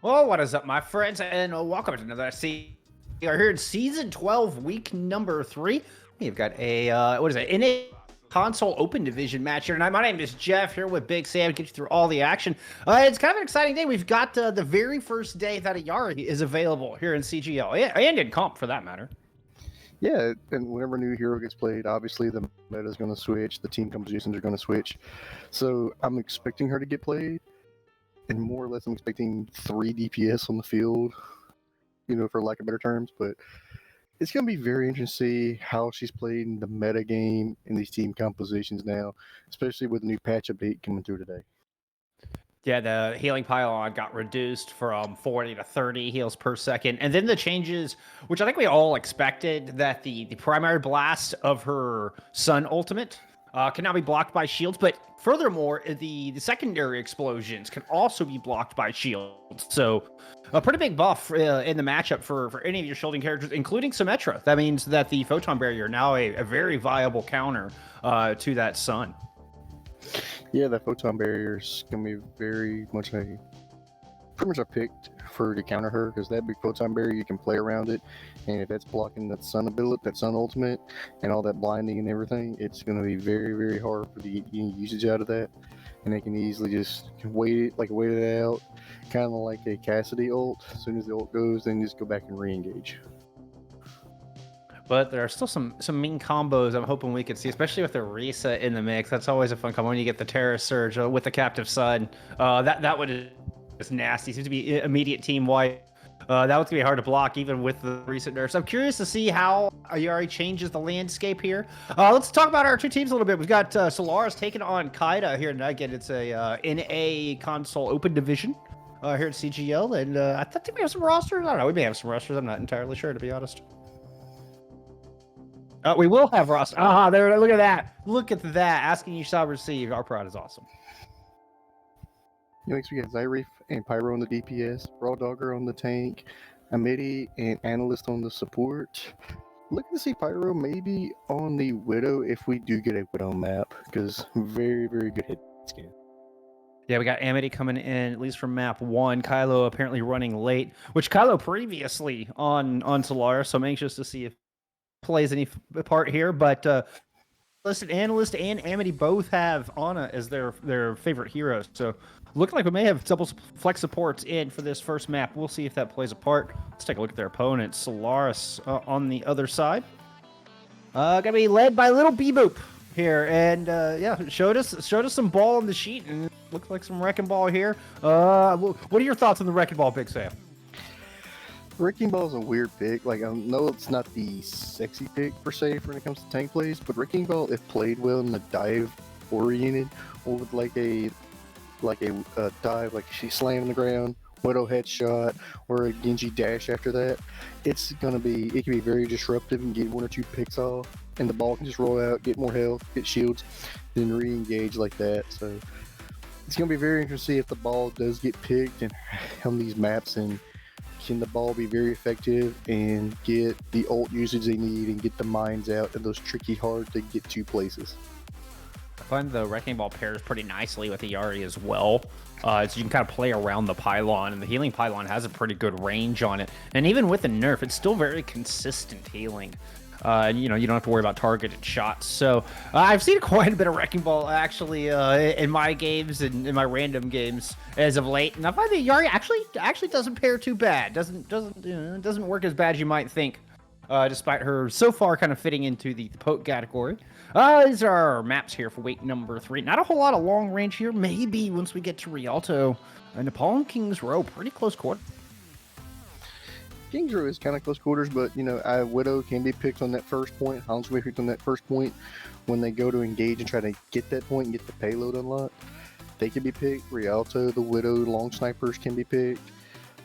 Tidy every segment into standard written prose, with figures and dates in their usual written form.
Well, what is up, my friends, and welcome to another We are here in season 12, week number 3. We've got a what is it? NA console open division match here tonight. My name is Jeff here with Big Sam to get you through all the action. It's kind of an exciting day. We've got the very first day that a Yari is available here in CGL and in comp for that matter. Yeah, and whenever a new hero gets played, obviously the meta is going to switch, the team compositions are going to switch. So I'm expecting her to get played, and more or less I'm expecting 3 DPS on the field, for lack of better terms. But it's going to be very interesting to see how she's played in the meta game in these team compositions now, especially with the new patch update coming through today. Yeah, the healing pylon got reduced from 40 to 30 heals per second. And then the changes, which I think we all expected, that the primary blast of her Sun ultimate can now be blocked by shields. But furthermore, the secondary explosions can also be blocked by shields. So a pretty big buff in the matchup for any of your shielding characters, including Symmetra. That means that the photon barrier now a very viable counter to that Sun. Yeah, that photon barrier is going to be pretty much I picked for to counter her, because that big photon barrier, you can play around it, and if that's blocking that Sun ability, that Sun ultimate, and all that blinding and everything, it's going to be very, very hard for the usage out of that, and they can easily just wait it out, kind of like a Cassidy ult. As soon as the ult goes, then just go back and re-engage. But there are still some mean combos I'm hoping we could see, especially with the Risa in the mix. That's always a fun combo when you get the Terra Surge with the Captive Sun. That one is nasty. Seems to be immediate team wipe. That one's gonna be hard to block even with the recent nerfs. I'm curious to see how Ayari changes the landscape here. Let's talk about our two teams a little bit. We've got Solaris taking on Kaida here tonight. Again, it's a NA console open division here at CGL, and I think we have some rosters. I don't know. We may have some rosters. I'm not entirely sure, to be honest. We will have roster. There. Look at that. Look at that. Asking you shall receive. Our pride is awesome. Next, we got Zyrif and Pyro on the DPS, Raw Dogger on the tank, Amity and Analyst on the support. Looking to see Pyro maybe on the Widow if we do get a Widow map, because very, very good hit scan. Yeah, we got Amity coming in, at least from map 1. Kylo apparently running late, which Kylo previously on Solaris, so I'm anxious to see if plays any part here. But Analyst and Amity both have Ana as their favorite heroes, so looking like we may have double flex supports in for this first map. We'll see if that plays a part. Let's take a look at their opponent. Solaris on the other side. Gonna be led by Little Beboop here, and yeah, showed us some ball on the sheet, and it looks like some Wrecking Ball here. What are your thoughts on the Wrecking Ball, Big Sam? Wrecking Ball is a weird pick. Like, I know it's not the sexy pick per se when it comes to tank plays, but Wrecking Ball, if played well in the dive oriented, or with like a dive, like she slammed the ground, Widow headshot, or a Genji dash after that, it can be very disruptive and get 1 or 2 picks off, and the ball can just roll out, get more health, get shields, then re-engage like that. So it's gonna be very interesting to see if the ball does get picked and on these maps, and can the ball be very effective and get the ult usage they need and get the mines out in those tricky, hard to get to places. I find the Wrecking Ball pairs pretty nicely with the Yari as well. So you can kind of play around the pylon, and the healing pylon has a pretty good range on it. And even with the nerf, it's still very consistent healing. You don't have to worry about targeted shots. So I've seen quite a bit of Wrecking Ball actually in my games and in my random games as of late, and I find that Yari actually doesn't pair too bad. Doesn't work as bad as you might think, despite her so far kind of fitting into the poke category. These are our maps here for week number 3. Not a whole lot of long range here. Maybe once we get to Rialto and Nepal King's Row, pretty close quarter. King's Row is kind of close quarters, but Widow can be picked on that first point. Hounds can be picked on that first point when they go to engage and try to get that point and get the payload unlocked. They can be picked. Rialto, the Widow, long snipers can be picked.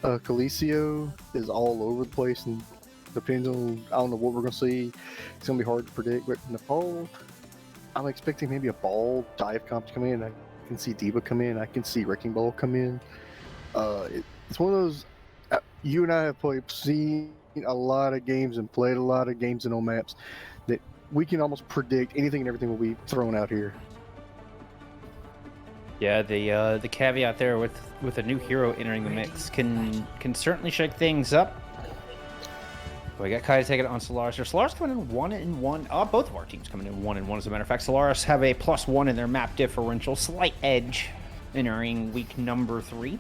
Calicio is all over the place and depends on, I don't know what we're going to see. It's going to be hard to predict. But Nepal, I'm expecting maybe a ball dive comp to come in. I can see Diva come in. I can see Wrecking Ball come in. It's one of those. You and I have seen a lot of games and played a lot of games and on maps that we can almost predict anything and everything will be thrown out here. Yeah, the caveat there with a new hero entering the mix can certainly shake things up. We got Kaida taking it on Solaris. Solaris coming in 1-1. Both of our teams coming in 1-1. As a matter of fact, Solaris have a +1 in their map differential, slight edge entering week number 3. Of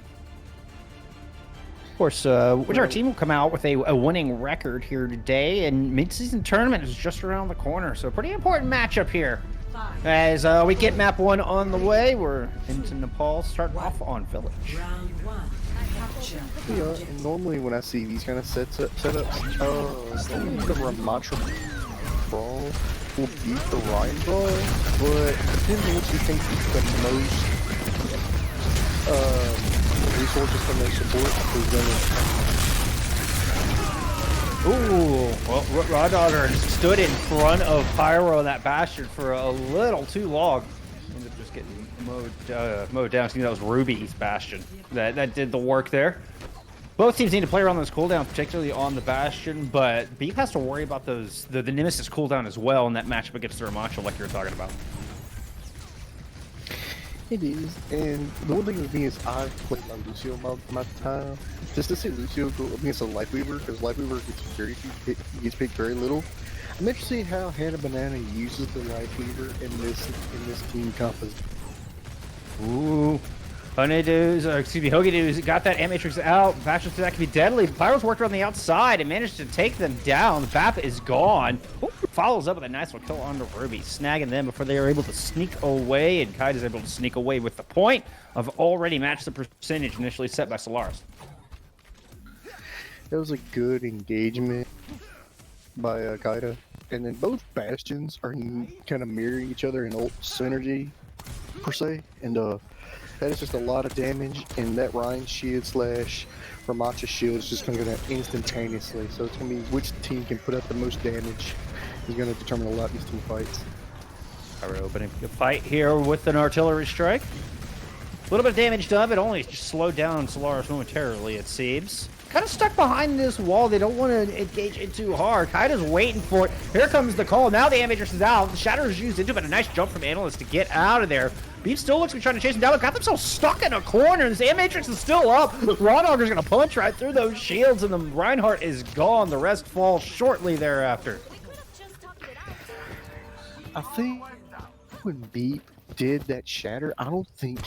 course, whichever team will come out with a winning record here today, and mid-season tournament is just around the corner, so a pretty important matchup here. As we get map 1 on the way, we're into Nepal, starting off on Village. Round 1. Yeah, and normally when I see these kind of setups, the Ramatra Brawl will beat the Ryan Brawl, but depending on what you think is the most resources from their support is going to. Ooh, well, Raw Dogger stood in front of Pyro and that Bastion for a little too long. Ended up just getting mowed down. I think that was Ruby's Bastion that did the work there. Both teams need to play around those cooldowns, particularly on the Bastion, but Beep has to worry about the Nemesis cooldown as well in that matchup against the Ramacho like you were talking about. It is, and the one thing with me is I've played like Lucio my time. Just to see Lucio go up against a Lifeweaver, because Lifeweaver gets picked very little. I'm interested in how Hannah Banana uses the Lifeweaver in this team composition. Ooh. Hoagie got that Matrix out. Bastion that could be deadly. Pyro's worked around the outside and managed to take them down. The BAP is gone. Ooh, follows up with a nice one kill onto Ruby, snagging them before they are able to sneak away. And Kaida's able to sneak away with the point of already matched the percentage initially set by Solaris. That was a good engagement by Kaida. And then both Bastions are kind of mirroring each other in ult synergy, per se. And that is just a lot of damage, and that Ryan shield slash Ramacha shield is just going to go down instantaneously. So it's going to be which team can put up the most damage is going to determine a lot of these team fights. We're opening a fight here with an artillery strike. A little bit of damage done, but only just slowed down Solaris momentarily, it seems. Kind of stuck behind this wall. They don't want to engage it too hard. Kaida's waiting for it. Here comes the call. Now the Amatrix is out. The Shatter is used into it, but a nice jump from Analyst to get out of there. Beef still looks to be trying to chase him down. They've got themselves stuck in a corner. This Amatrix is still up. Rawdogger's going to punch right through those shields, and the Reinhardt is gone. The rest fall shortly thereafter. I think when Beep did that Shatter, I don't think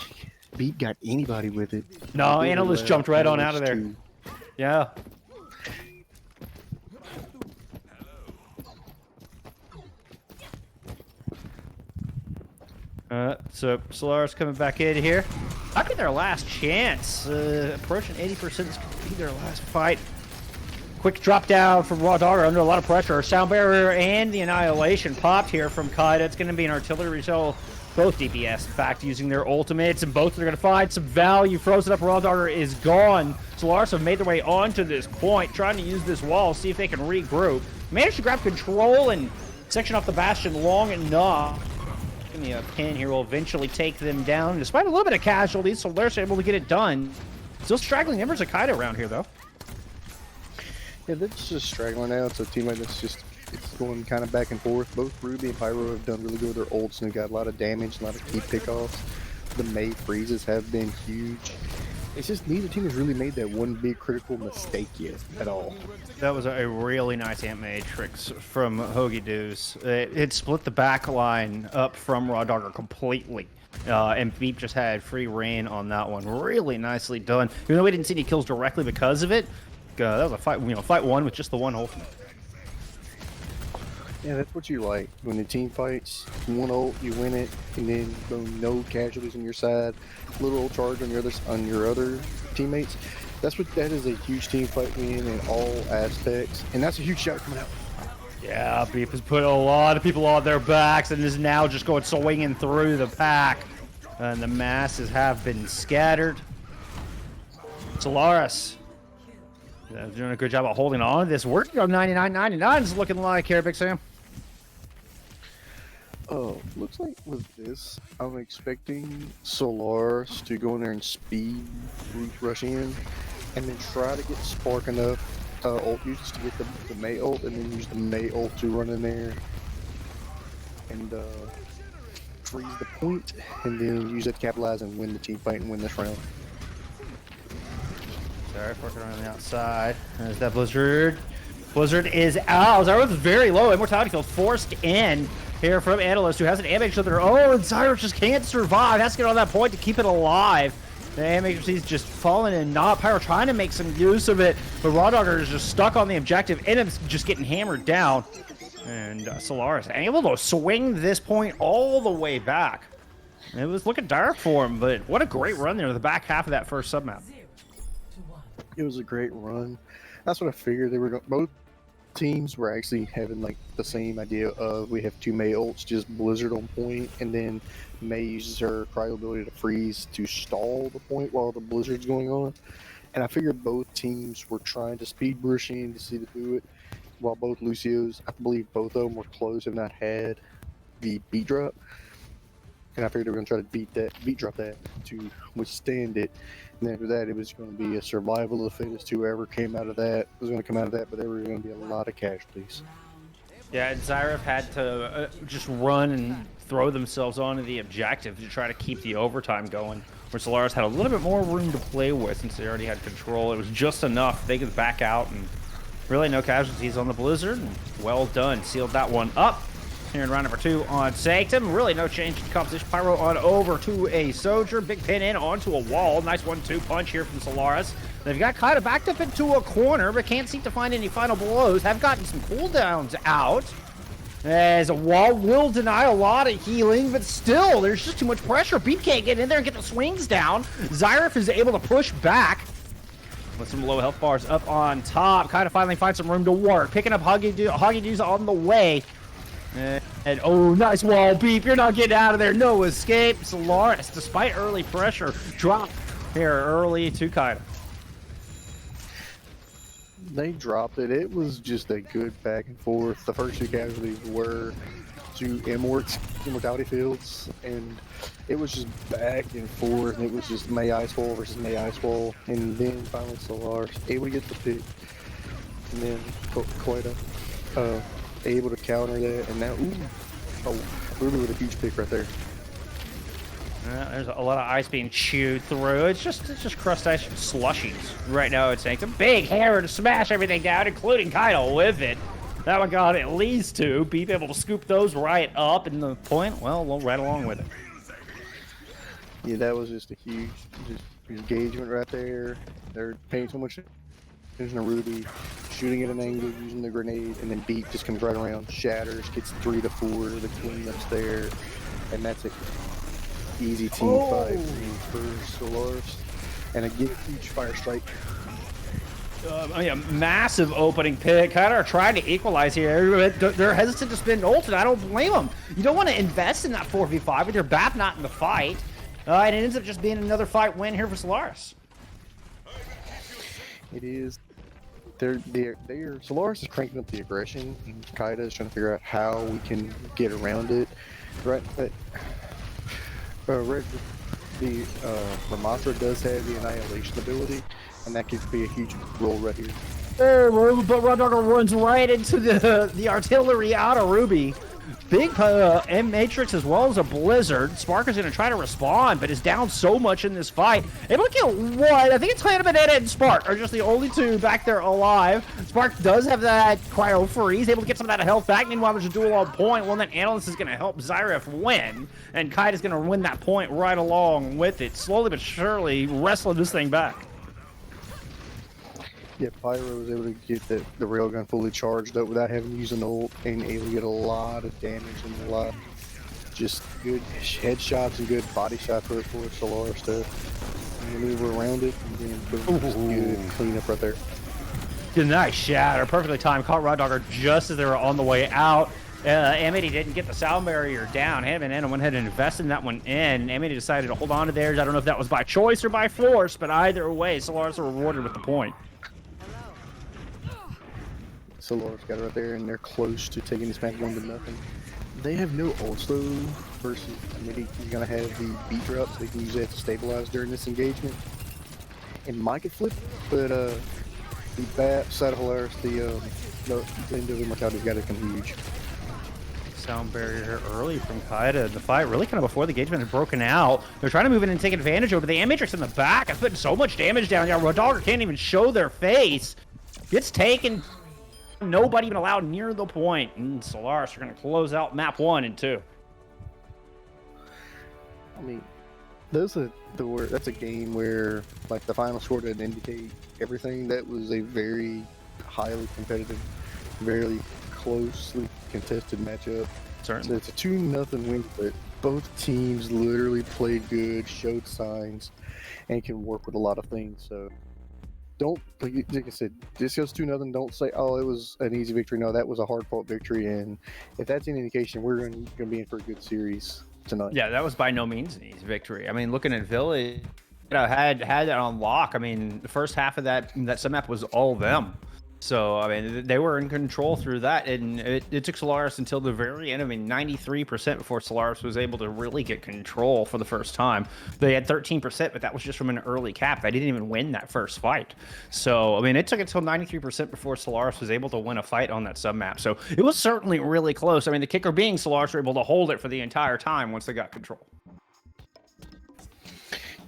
Beep got anybody with it. No, Analyst jumped right on out of there. Too. Yeah. So Solaris coming back in here. Might be their last chance. Approaching 80% could be their last fight. Quick drop down from Raw Dogger under a lot of pressure. Sound Barrier and the Annihilation popped here from Kaida. It's going to be an artillery shell. Both DPS, in fact, using their ultimates, and both are going to find some value. Frozen up, Raw Dogger is gone. Solaris have made their way onto this point, trying to use this wall, see if they can regroup. Managed to grab control and section off the Bastion long enough. Give me a pin here will eventually take them down. Despite a little bit of casualties, Solaris are able to get it done. Still straggling members of Kaida around here, though. Yeah, they're just straggling out. So a team like this just it's going kind of back and forth. Both Ruby and Pyro have done really good with their ults and got a lot of damage, a lot of key pickoffs. The May freezes have been huge. It's just neither team has really made that one big critical mistake yet at all. That was a really nice Ant Matrix from Hoagie Doos. It split the back line up from Raw Dogger completely. And Beep just had free reign on that one. Really nicely done. Even though we didn't see any kills directly because of it, that was a fight. Fight one with just the one ultimate. Yeah, that's what you like. When the team fights, one ult, you win it, and then boom, no casualties on your side, little ult charge on your other teammates. That is a huge team fight win in all aspects, and that's a huge shot coming out. Yeah, Beep has put a lot of people on their backs and is now just going swinging through the pack. And the masses have been scattered. Solaris doing a good job of holding on to this. Working on 99.99 is looking like here, Big Sam. Oh, looks like with this, I'm expecting Solaris to go in there and speed root rush in, and then try to get spark enough ult uses to get the May ult, and then use the May ult to run in there and freeze the point, and then use that to capitalize and win the team fight and win this round. Sorry, working around the outside. There's that Blizzard. Blizzard is out. Zyro's very low. Immortality field forced in here from Analyst, who has an Amage of their own. And Zyro just can't survive. Has to get on that point to keep it alive. The Amage is just falling and not. Pyro trying to make some use of it, but Raw Dogger is just stuck on the objective. Enim's just getting hammered down. And Solaris able to swing this point all the way back. It was looking dark for him, but what a great run there in the back half of that first submap. It was a great run. That's what I figured. They were both teams were actually having like the same idea of we have two Mei ults, just Blizzard on point, and then Mei uses her cryo ability to freeze to stall the point while the Blizzard's going on. And I figured both teams were trying to speed brush in to see to do it, while both Lucios, I believe both of them were close, if not had the beat drop. And I figured they were going to try to beat drop that to withstand it. And after that, it was going to be a survival of the fittest. Whoever came out of that was going to come out of that, but there were going to be a lot of casualties. Yeah, and Zyrev had to just run and throw themselves onto the objective to try to keep the overtime going, where Solaris had a little bit more room to play with since they already had control. It was just enough. They could back out, and really no casualties on the Blizzard. And well done. Sealed that one up. Here in round number 2 on Sanctum. Really no change in composition. Pyro on over to a Soldier. Big pin in onto a wall. Nice 1-2 punch here from Solaris. They've got Kaida backed up into a corner, but can't seem to find any final blows. Have gotten some cooldowns out, as a wall will deny a lot of healing, but still, there's just too much pressure. Beep can't get in there and get the swings down. Zyref is able to push back with some low health bars up on top. Kaida finally finds some room to work. Picking up Huggy Doos on the way. And oh, nice wall beep. You're not getting out of there. No escape. Solaris, despite early pressure, dropped here early to Kaida. They dropped it. It was just a good back and forth. The first 2 casualties were to Immortality fields, and it was just back and forth. And it was just Mei Ice Wall versus Mei Ice Wall, and then finally Solaris able to get the pick, and then Kaida able to counter that, and now Ruby with a huge pick right there. There's a lot of ice being chewed through. It's just crust ice and slushies right now. It's a big hammer to smash everything down, including Kaida with it. That one got at least 2. Beep able to scoop those right up, and the point, well, right along with it. Yeah, that was just a huge engagement right there. They're paying so much attention to Ruby, shooting at an angle, using the grenade, and then Beat just comes right around, shatters, gets 3 to 4 to the cleanups there, and that's it. Easy team fight for Solaris, and again, huge fire strike. Massive opening pick. Kind of trying to equalize here. They're hesitant to spin ult, and I don't blame them. You don't want to invest in that 4v5 with your BAP not in the fight, and it ends up just being another fight win here for Solaris. It is. Solaris is cranking up the aggression, and Kaida is trying to figure out how we can get around it. Right, the Ramatra does have the Annihilation ability, and that could be a huge role right here. Oh, but Raw Dogger runs right into the artillery out of Ruby. Big M-Matrix as well as a Blizzard. Spark is going to try to respond, but is down so much in this fight. Able to kill one. I think it's Kaida, Banana, and Spark are just the only 2 back there alive. Spark does have that cryo freeze, able to get some of that health back. Meanwhile, there's a duel on point. Well, then Analyst is going to help Zyref win, and Kaida's going to win that point right along with it. Slowly but surely wrestling this thing back. Yeah, Pyro was able to get the railgun fully charged up without having to use an ult, and able to get a lot of damage and a lot just good headshots and good body shots for Solaris to maneuver around it, and then boom, just good cleanup right there. Nice shatter, perfectly timed. Caught Raw Dogger just as they were on the way out. Amity didn't get the sound barrier down. Him and Anna went ahead and invested in that one in. Amity decided to hold on to theirs. I don't know if that was by choice or by force, but either way, Solaris are rewarded with the point. Solaris got it right there, and they're close to taking this match 1-0. They have no ults though, versus Amity is going to have the beat drop, so they can use that to stabilize during this engagement. It might get flipped, but the BAP side of Solaris, the end of Immortality's got to come huge. sound barrier here early from Kaida. The fight really kind of before the engagement had broken out. They're trying to move in and take advantage of it. The Matrix in the back is putting so much damage down. Yeah, Rodogger can't even show their face. Gets taken. Nobody even allowed near the point. And Solaris are going to close out map 1 and 2. I mean, that's a game where like the final score didn't indicate everything. That was a very highly competitive, very closely contested matchup. Certainly. So it's a 2-0 win, but both teams literally played good, showed signs, and can work with a lot of things. So don't, like I said, this goes 2-0. Don't say, oh, it was an easy victory. No, that was a hard-fought victory. And if that's any indication, we're going to be in for a good series tonight. Yeah, that was by no means an easy victory. I mean, looking at Village, had that on lock. I mean, the first half of that sub-map was all them. So, I mean, they were in control through that, and it took Solaris until the very end. I mean, 93% before Solaris was able to really get control for the first time. They had 13%, but that was just from an early cap. They didn't even win that first fight. So, I mean, it took until 93% before Solaris was able to win a fight on that sub-map. So, it was certainly really close. I mean, the kicker being Solaris were able to hold it for the entire time once they got control.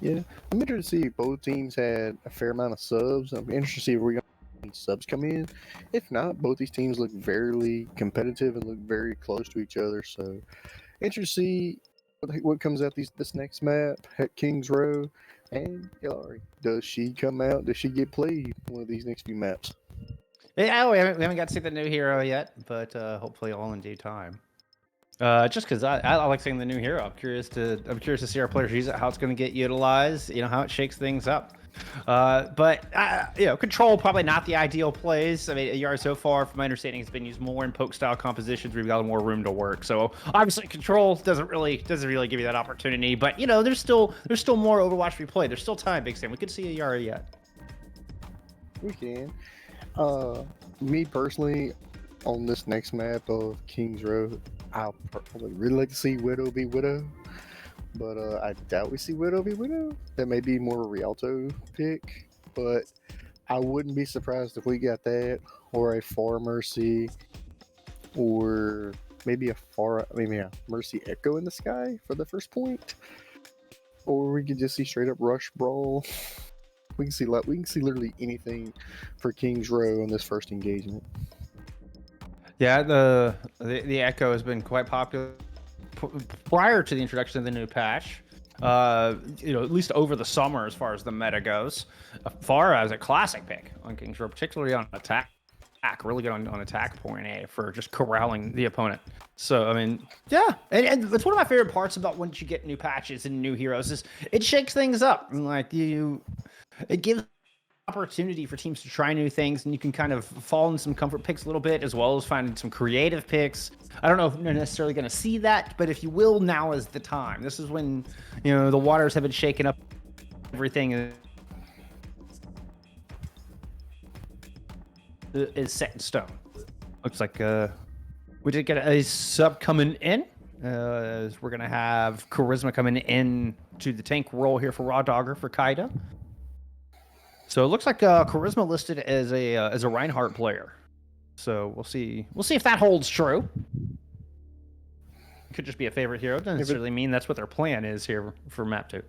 Yeah, I'm interested to see both teams had a fair amount of subs. I'm interested to see if we're going to subs come in. If not, both these teams look very competitive and look very close to each other. So interested to see what comes out this next map at Kings Row. And Hillary, does she come out? Does she get played one of these next few maps? Yeah, we haven't got to see the new hero yet, but hopefully all in due time. Just because I like seeing the new hero. I'm curious to see our players use it, how it's going to get utilized, how it shakes things up. But control probably not the ideal plays. I mean, Yara so far, from my understanding, has been used more in poke style compositions where you've got more room to work. So obviously, control doesn't really give you that opportunity. But there's still more Overwatch to be played. There's still time, Big Sam. We could see a Yara yet. We can. Me personally, on this next map of Kings Row, I would really like to see Widow be Widow. But I doubt we see Widow be Widow. That may be more of a Rialto pick, but I wouldn't be surprised if we got that, or a Far Mercy, or maybe a Mercy Echo in the sky for the first point, or we could just see straight up Rush Brawl. We can see literally anything for Kings Row in this first engagement. Yeah, the Echo has been quite popular prior to the introduction of the new patch, at least over the summer as far as the meta goes, as far as a classic pick on Kings Row, particularly on attack, really good on attack point A for just corralling the opponent. So, I mean, yeah, and that's one of my favorite parts about once you get new patches and new heroes is it shakes things up. And it gives opportunity for teams to try new things, and you can kind of fall in some comfort picks a little bit, as well as finding some creative picks. I don't know if you're necessarily going to see that, but if you will, now is the time. This is when the waters have been shaken up. Everything is set in stone. Looks like we did get a sub coming in. As we're gonna have Charisma coming in to the tank role here for Raw Dogger for Kaida. So it looks like Charisma listed as a Reinhardt player. So we'll see if that holds true. Could just be a favorite hero. Doesn't necessarily mean that's what their plan is here for map 2.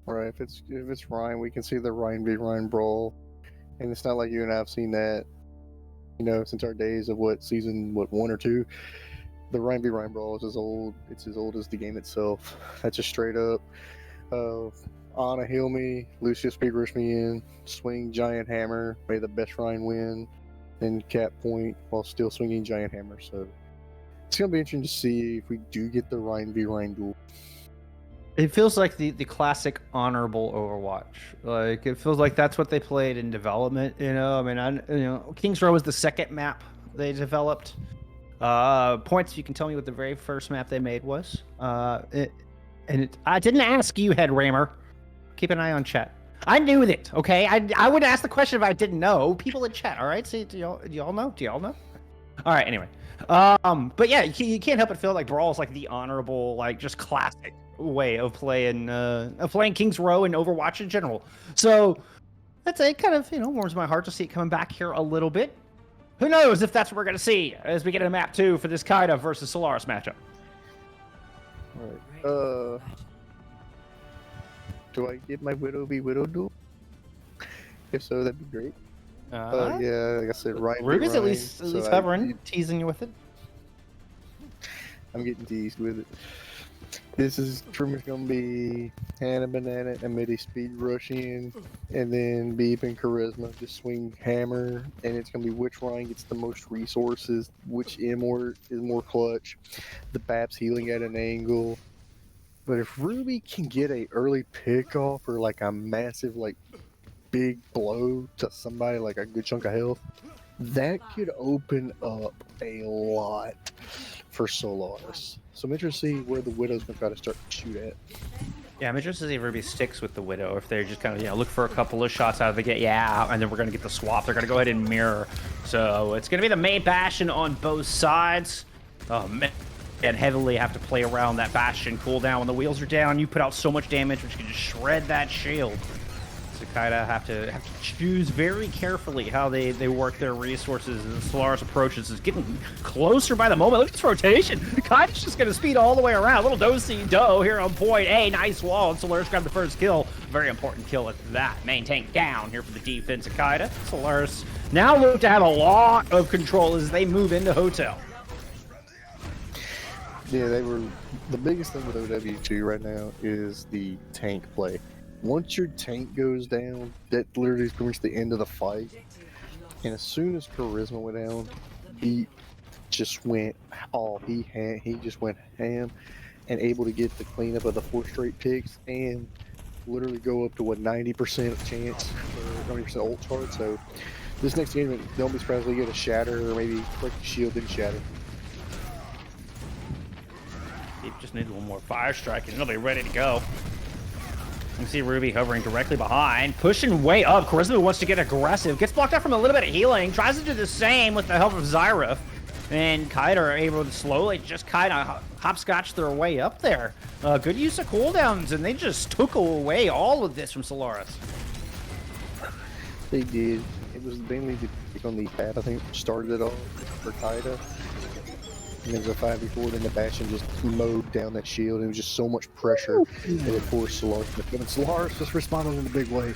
Right. If it's Ryan, we can see the Ryan v Ryan brawl, and it's not like you and I have seen that, since our days of season 1 or 2. The Ryan v Ryan brawl is as old. It's as old as the game itself. That's just straight up. Anna heal me, Lucius speed rush me in, swing giant hammer, may the best Ryan win, and cap point while still swinging giant hammer. So it's gonna be interesting to see if we do get the Ryan v Ryan duel. It feels like the classic honorable Overwatch. Like it feels like that's what they played in development. Kings Row was the second map they developed. Points. You can tell me what the very first map they made was. I didn't ask you, Head Ramer. Keep an eye on chat. I knew it, okay? I would ask the question if I didn't know. People in chat, all right? See, do y'all know? All right, anyway. But yeah, you can't help but feel like Brawl is like the honorable, just classic way of playing Kings Row and Overwatch in general. So it kind of warms my heart to see it coming back here a little bit. Who knows if that's what we're going to see as we get into map 2 for this Kaida versus Solaris matchup. Alright, do I get my Widow v Widow duel? If so, that'd be great. Yeah, like I said, Ryan. Ruby's Ryan, at least hovering, teasing you with it. I'm getting teased with it. This is pretty much gonna be Hannah Banana and Midi speed rush in, and then Beep and Charisma just swing hammer, and it's gonna be which Ryan gets the most resources, which Immort is more clutch, the Bab's healing at an angle. But if Ruby can get a early pick off or like a massive like big blow to somebody, like a good chunk of health, that could open up a lot for Solaris. So I'm interested to see where the Widow's gonna try to start to shoot at. Yeah, I'm interested to see if Ruby sticks with the Widow, if they're just kind of, look for a couple of shots out of the gate, and then we're going to get the swap. They're going to go ahead and mirror. So it's going to be the main Bastion on both sides. Oh, man. And heavily have to play around that Bastion cooldown. When the wheels are down, you put out so much damage, which can just shred that shield. So Kaida have to choose very carefully how they work their resources as Solaris approaches. Is getting closer by the moment. Look at this rotation. Kaida's just going to speed all the way around. Little do-si-do here on point A. Nice wall, and Solaris grabbed the first kill. Very important kill at that. Main tank down here for the defense of Kaida. Solaris now look to have a lot of control as they move into Hotel. Yeah, the biggest thing with OW2 right now is the tank play. Once your tank goes down, that literally is pretty much the end of the fight. And as soon as Charisma went down, he just went off. He just went ham and able to get the cleanup of the 4 straight picks and literally go up to a 90% chance or 90% ult charge. So this next game, don't be surprised if we get a shatter or maybe quick shield and shatter. He just needs a little more fire strike and he'll be ready to go. You can see Ruby hovering directly behind, pushing way up. Charisma wants to get aggressive, gets blocked out from a little bit of healing, tries to do the same with the help of Zyra. And Kaida are able to slowly just kind of hopscotch their way up there. Good use of cooldowns, and they just took away all of this from Solaris. They did. It was mainly the pick on the pad, I think, started it all for Kaida. And there was a 5v4, then the Bastion just mowed down that shield, and it was just so much pressure that it forced Solaris. But Solaris just responded in a big way.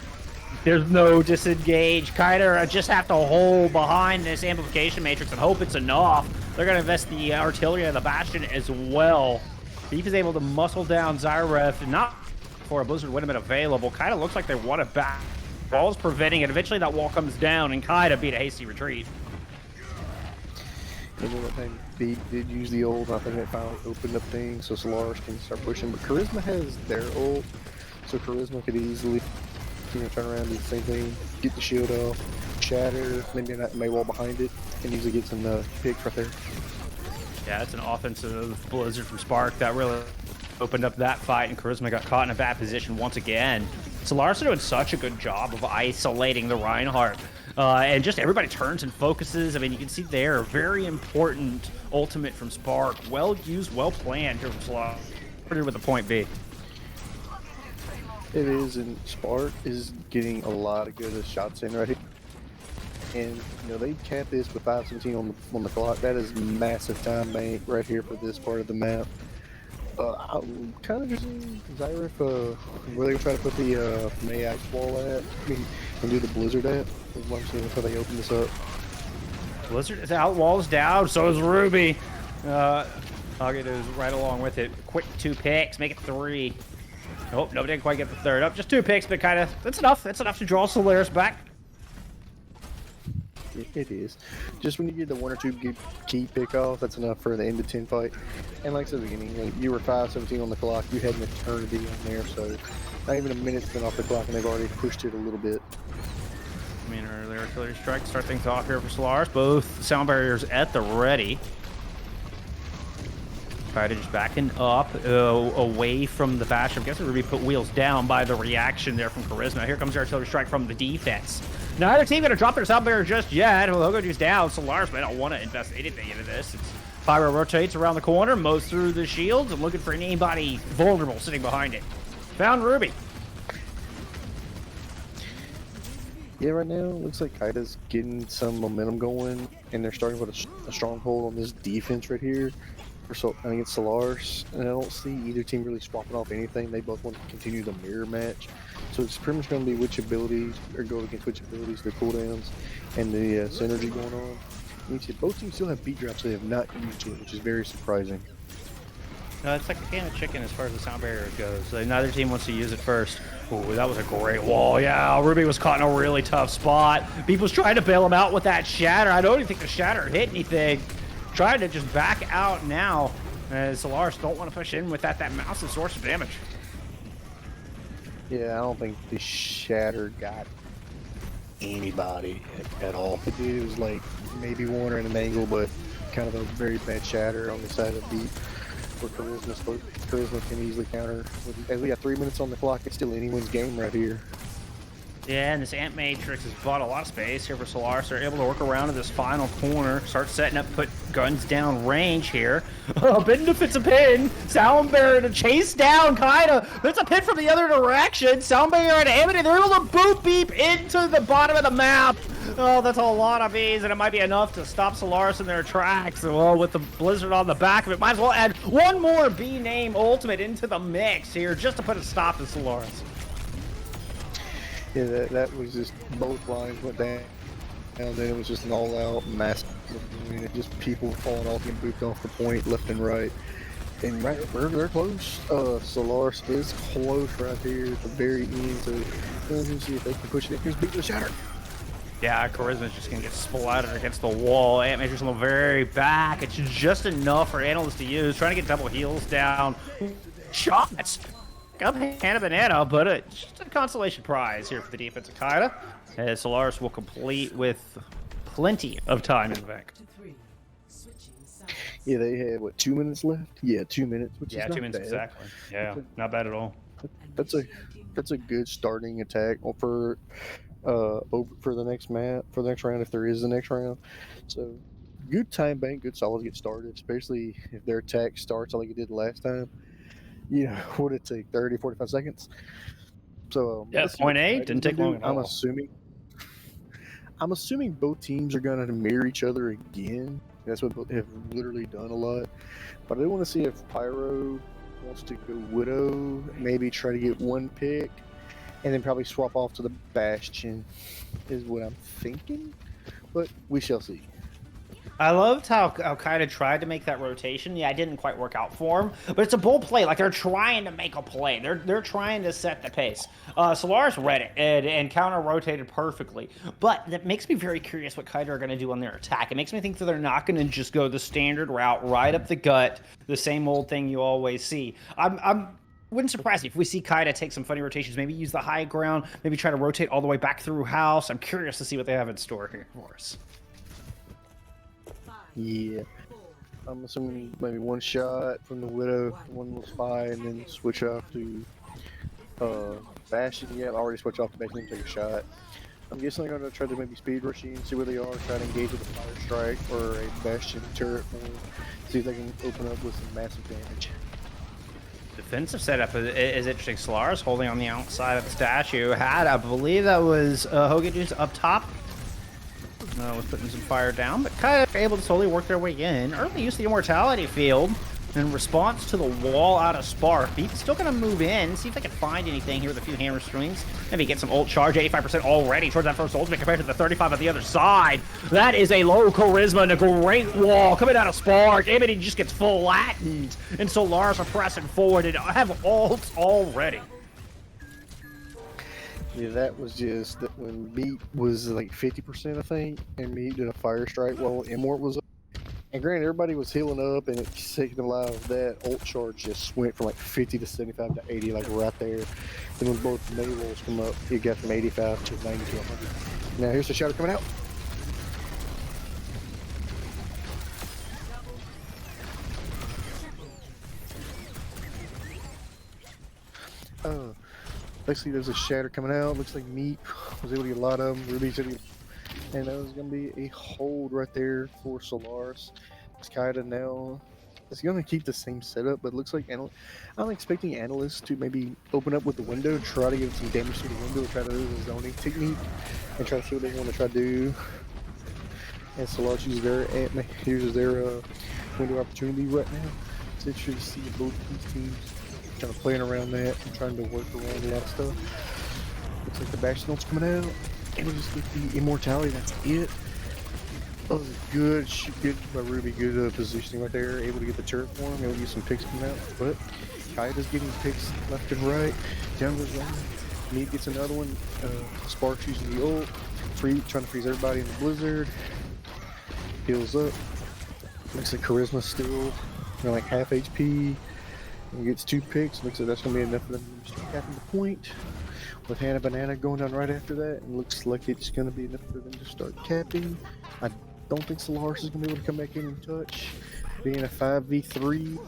There's no disengage. Kaida just have to hold behind this amplification matrix and hope it's enough. They're going to invest the artillery on the Bastion as well. Thief is able to muscle down Zyref, not for a Blizzard Windman available. Kaida looks like they want it back. Ball's preventing it. Eventually that wall comes down, and Kaida beat a hasty retreat. And then that time, they did use the ult. I think they finally opened up things so Solaris can start pushing. But Charisma has their ult, so Charisma could easily, turn around and do the same thing, get the shield off, shatter, maybe not may wall behind it, and usually get some picks right there. Yeah, it's an offensive Blizzard from Spark that really opened up that fight, and Charisma got caught in a bad position once again. Solaris are doing such a good job of isolating the Reinhardt. And just everybody turns and focuses. I mean, you can see there, very important ultimate from Spark. Well used, well planned here from Solaris. With the point B. It is, and Spark is getting a lot of good shots in right here. And, they cap this with 5:17 on the clock. That is massive time bank right here for this part of the map. I'm kind of just Zyra where they try to put the Mayax wall at, and do the Blizzard at. I'm seeing how they open this up. Blizzard is out, walls down, so is Ruby. Target is right along with it. Quick 2 picks, make it 3. Nope, no, didn't quite get the 3rd up. Just 2 picks, but that's enough. That's enough to draw Solaris back. It is. Just when you get the 1 or 2 key pick off, that's enough for the end of 10 fight. And like I said at the beginning, you were 5:17 on the clock, you had an eternity on there, so not even a minute's been off the clock and they've already pushed it a little bit. I mean, earlier artillery strike to start things off here for Solaris. Both sound barriers at the ready. Kaida just backing up away from the Bastion. I guess Ruby put wheels down by the reaction there from Charisma. Here comes the artillery strike from the defense. Neither team gonna drop their sound barrier just yet. Hogoju's down. Solaris may not want to invest anything into this. It's Pyro rotates around the corner, mows through the shields, and looking for anybody vulnerable sitting behind it. Found Ruby. Yeah, right now it looks like Kaida's getting some momentum going, and they're starting to put a stronghold on this defense right here against Solaris. And I don't see either team really swapping off anything. They both want to continue the mirror match, so it's pretty much going to be which abilities or go against which abilities, their cooldowns, and the synergy going on. You see, both teams still have beat drops they have not used yet, which is very surprising. It's like a can of chicken as far as the sound barrier goes. Neither team wants to use it first. Ooh, that was a great wall. Yeah, Ruby was caught in a really tough spot. Beep was trying to bail him out with that shatter. I don't even think the shatter hit anything. Trying to just back out now. Solaris don't want to push in with that massive source of damage. Yeah, I don't think the shatter got anybody at all. It was like maybe one or in an angle, but kind of a very bad shatter on the side of Beep. Where Charisma can easily counter. As we got 3 minutes on the clock, it's still anyone's game right here. Yeah, and this Ant Matrix has bought a lot of space here for Solaris. They're able to work around in this final corner, start setting up, put guns down range here. Binda fits a pin. Sound Barrier to chase down Kaida. That's a pin from the other direction. Sound Barrier and Amity, they're able to boot Beep into the bottom of the map. Oh, that's a lot of Bs, and it might be enough to stop Solaris in their tracks. Well, with the Blizzard on the back of it, might as well add one more B-name ultimate into the mix here just to put a stop to Solaris. Yeah, that was just both lines went down, and then it was just an all-out massive. I mean, just people falling off and booped off the point left and right. And right, they're close. Solaris is close right here at the very end, so let's see if they can push it. Here's Beat the Shatter. Yeah, Charisma's just gonna get splattered against the wall. Ant Matrix on the very back. It's just enough for Analyst to use. Trying to get double heals down. Shots! Up Hannah Banana, but it's just a consolation prize here for the defense of Kaida. As Solaris will complete with plenty of time in the back. Yeah, they had, what, 2 minutes left? Yeah, 2 minutes, which is not 2 minutes bad. exactly. Yeah, not bad at all. That's a good starting attack for the next map, for the next round, if there is the next round. So good time bank, good solid to get started, especially if their attack starts like it did last time. You know, what did it take, 30, 45 seconds? So yeah, 0.8 didn't take long at all. I'm assuming both teams are going to mirror each other again. That's what both have literally done a lot. But I do want to see if Pyro wants to go Widow, maybe try to get one pick, and then probably swap off to the Bastion, is what I'm thinking. But we shall see. I loved how Kaida tried to make that rotation. Yeah, it didn't quite work out for him, but it's a bold play. Like, they're trying to make a play. They're trying to set the pace. Solaris read it and counter-rotated perfectly, but that makes me very curious what Kaida are going to do on their attack. It makes me think that they're not going to just go the standard route, right up the gut, the same old thing you always see. Wouldn't surprise me if we see Kaida take some funny rotations, maybe use the high ground, maybe try to rotate all the way back through house. I'm curious to see what they have in store here for us. Yeah, I'm assuming maybe one shot from the Widow, one little spy, and then switch off to Bastion. Yeah, I'll already switch off to Bastion and take a shot. I'm guessing they're going to try to maybe speed rush in, see where they are, try to engage with a fire strike or a Bastion turret for them, see if they can open up with some massive damage. Defensive setup is interesting. Solaris holding on the outside of the statue. I believe that was Hogajuice up top. Was putting some fire down, but kind of able to slowly work their way in. Early use the Immortality Field in response to the wall out of Spark. Beep's still going to move in, see if they can find anything here with a few hammer strings. Maybe get some ult charge, 85% already towards that first ultimate compared to the 35 on the other side. That is a low charisma and a great wall coming out of Spark. Amity just gets flattened, and Solaris are pressing forward and have ults already. Yeah, that was just that when Beat was like 50%, I think, and Beat did a fire strike while Immort was up. And granted, everybody was healing up, and it's taking them alive. That ult charge just went from like 50 to 75 to 80, like right there. Then when both melee rolls come up, it got from 85 to 90 to 100. Now here's the shadow coming out. Basically, there's a shatter coming out. Looks like Meat was able to get a lot of them. Ruby's able to get, and that was going to be a hold right there for Solaris. It's Kaida now It's going to keep the same setup, but it looks like I'm expecting analysts to maybe open up with the window, try to get some damage to the window, try to do the zoning technique, and try to see what they want to try to do. And Solaris uses their window opportunity right now. It's interesting to see both these teams kind of playing around that and trying to work around a lot of stuff. Looks like the Bastion's coming out, and we'll just get the Immortality. That's it. That was good by Ruby. Good positioning right there. Able to get the turret for him. Able to get some picks coming out. But Kaida's getting picks left and right. Down goes one. Mead gets another one. Sparks using the ult. Trying to freeze everybody in the blizzard. Heals up. Looks like Charisma's still like half HP. And gets 2 picks. Looks like that's going to be enough for them to start capping the point. With Hannah Banana going down right after that. And looks like it's going to be enough for them to start capping. I don't think Solaris is going to be able to come back in and touch. Being a 5v3.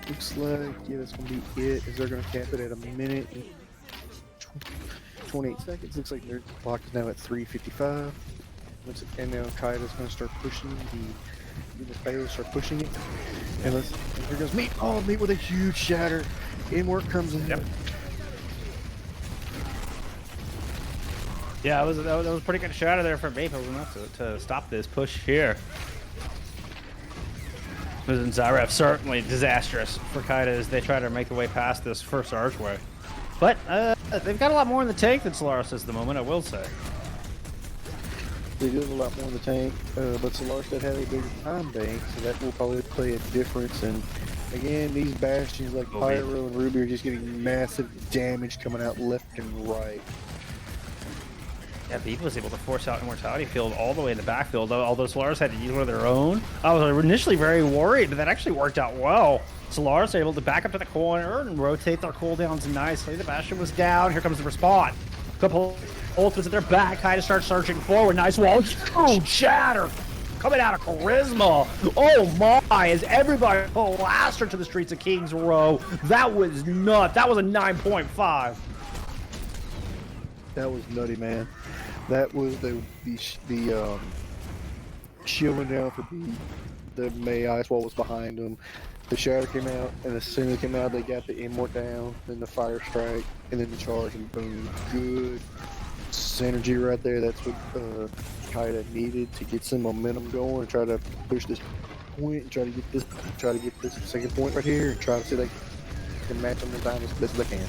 Looks like, yeah, that's going to be it. As they're going to cap it at a minute and 28 seconds. Looks like their clock is now at 3:55. And now Kaida's going to start pushing the fail, start pushing it. And here goes Meat. Oh, Meat with a huge shatter. Inward comes in. Yep. Yeah, that was a pretty good shatter there for Vape enough to stop this push here. And Zyref certainly disastrous for Kaida as they try to make their way past this first archway. But they've got a lot more in the tank than Solaris is at the moment, I will say. They do have a lot more in the tank, but Solaris did have a bigger time bank, so that will probably play a difference. And again, these Bastions like Pyro and Ruby are just getting massive damage coming out left and right. Yeah, Beef was able to force out Immortality Field all the way in the backfield, although Solaris had to use one of their own. I was initially very worried, but that actually worked out well. Solaris able to back up to the corner and rotate their cooldowns nicely. The Bastion was down. Here comes the respawn. Couple ultimates at their back. Kaida starts surging forward. Nice wall. Huge shatter coming out of Charisma. Oh my, as everybody plastered to the streets of Kings Row. That was nuts. That was a 9.5. That was nutty, man. That was the shield went down for B. The May Ice Wall was behind them. The Shatter came out, and as soon as it came out, they got the Immort down, then the Fire Strike, and then the Charge, and boom. Good synergy right there. That's what Kaida needed to get some momentum going and try to push this point, and try to get this second point right here, and try to see if they can match them in time as best as they can.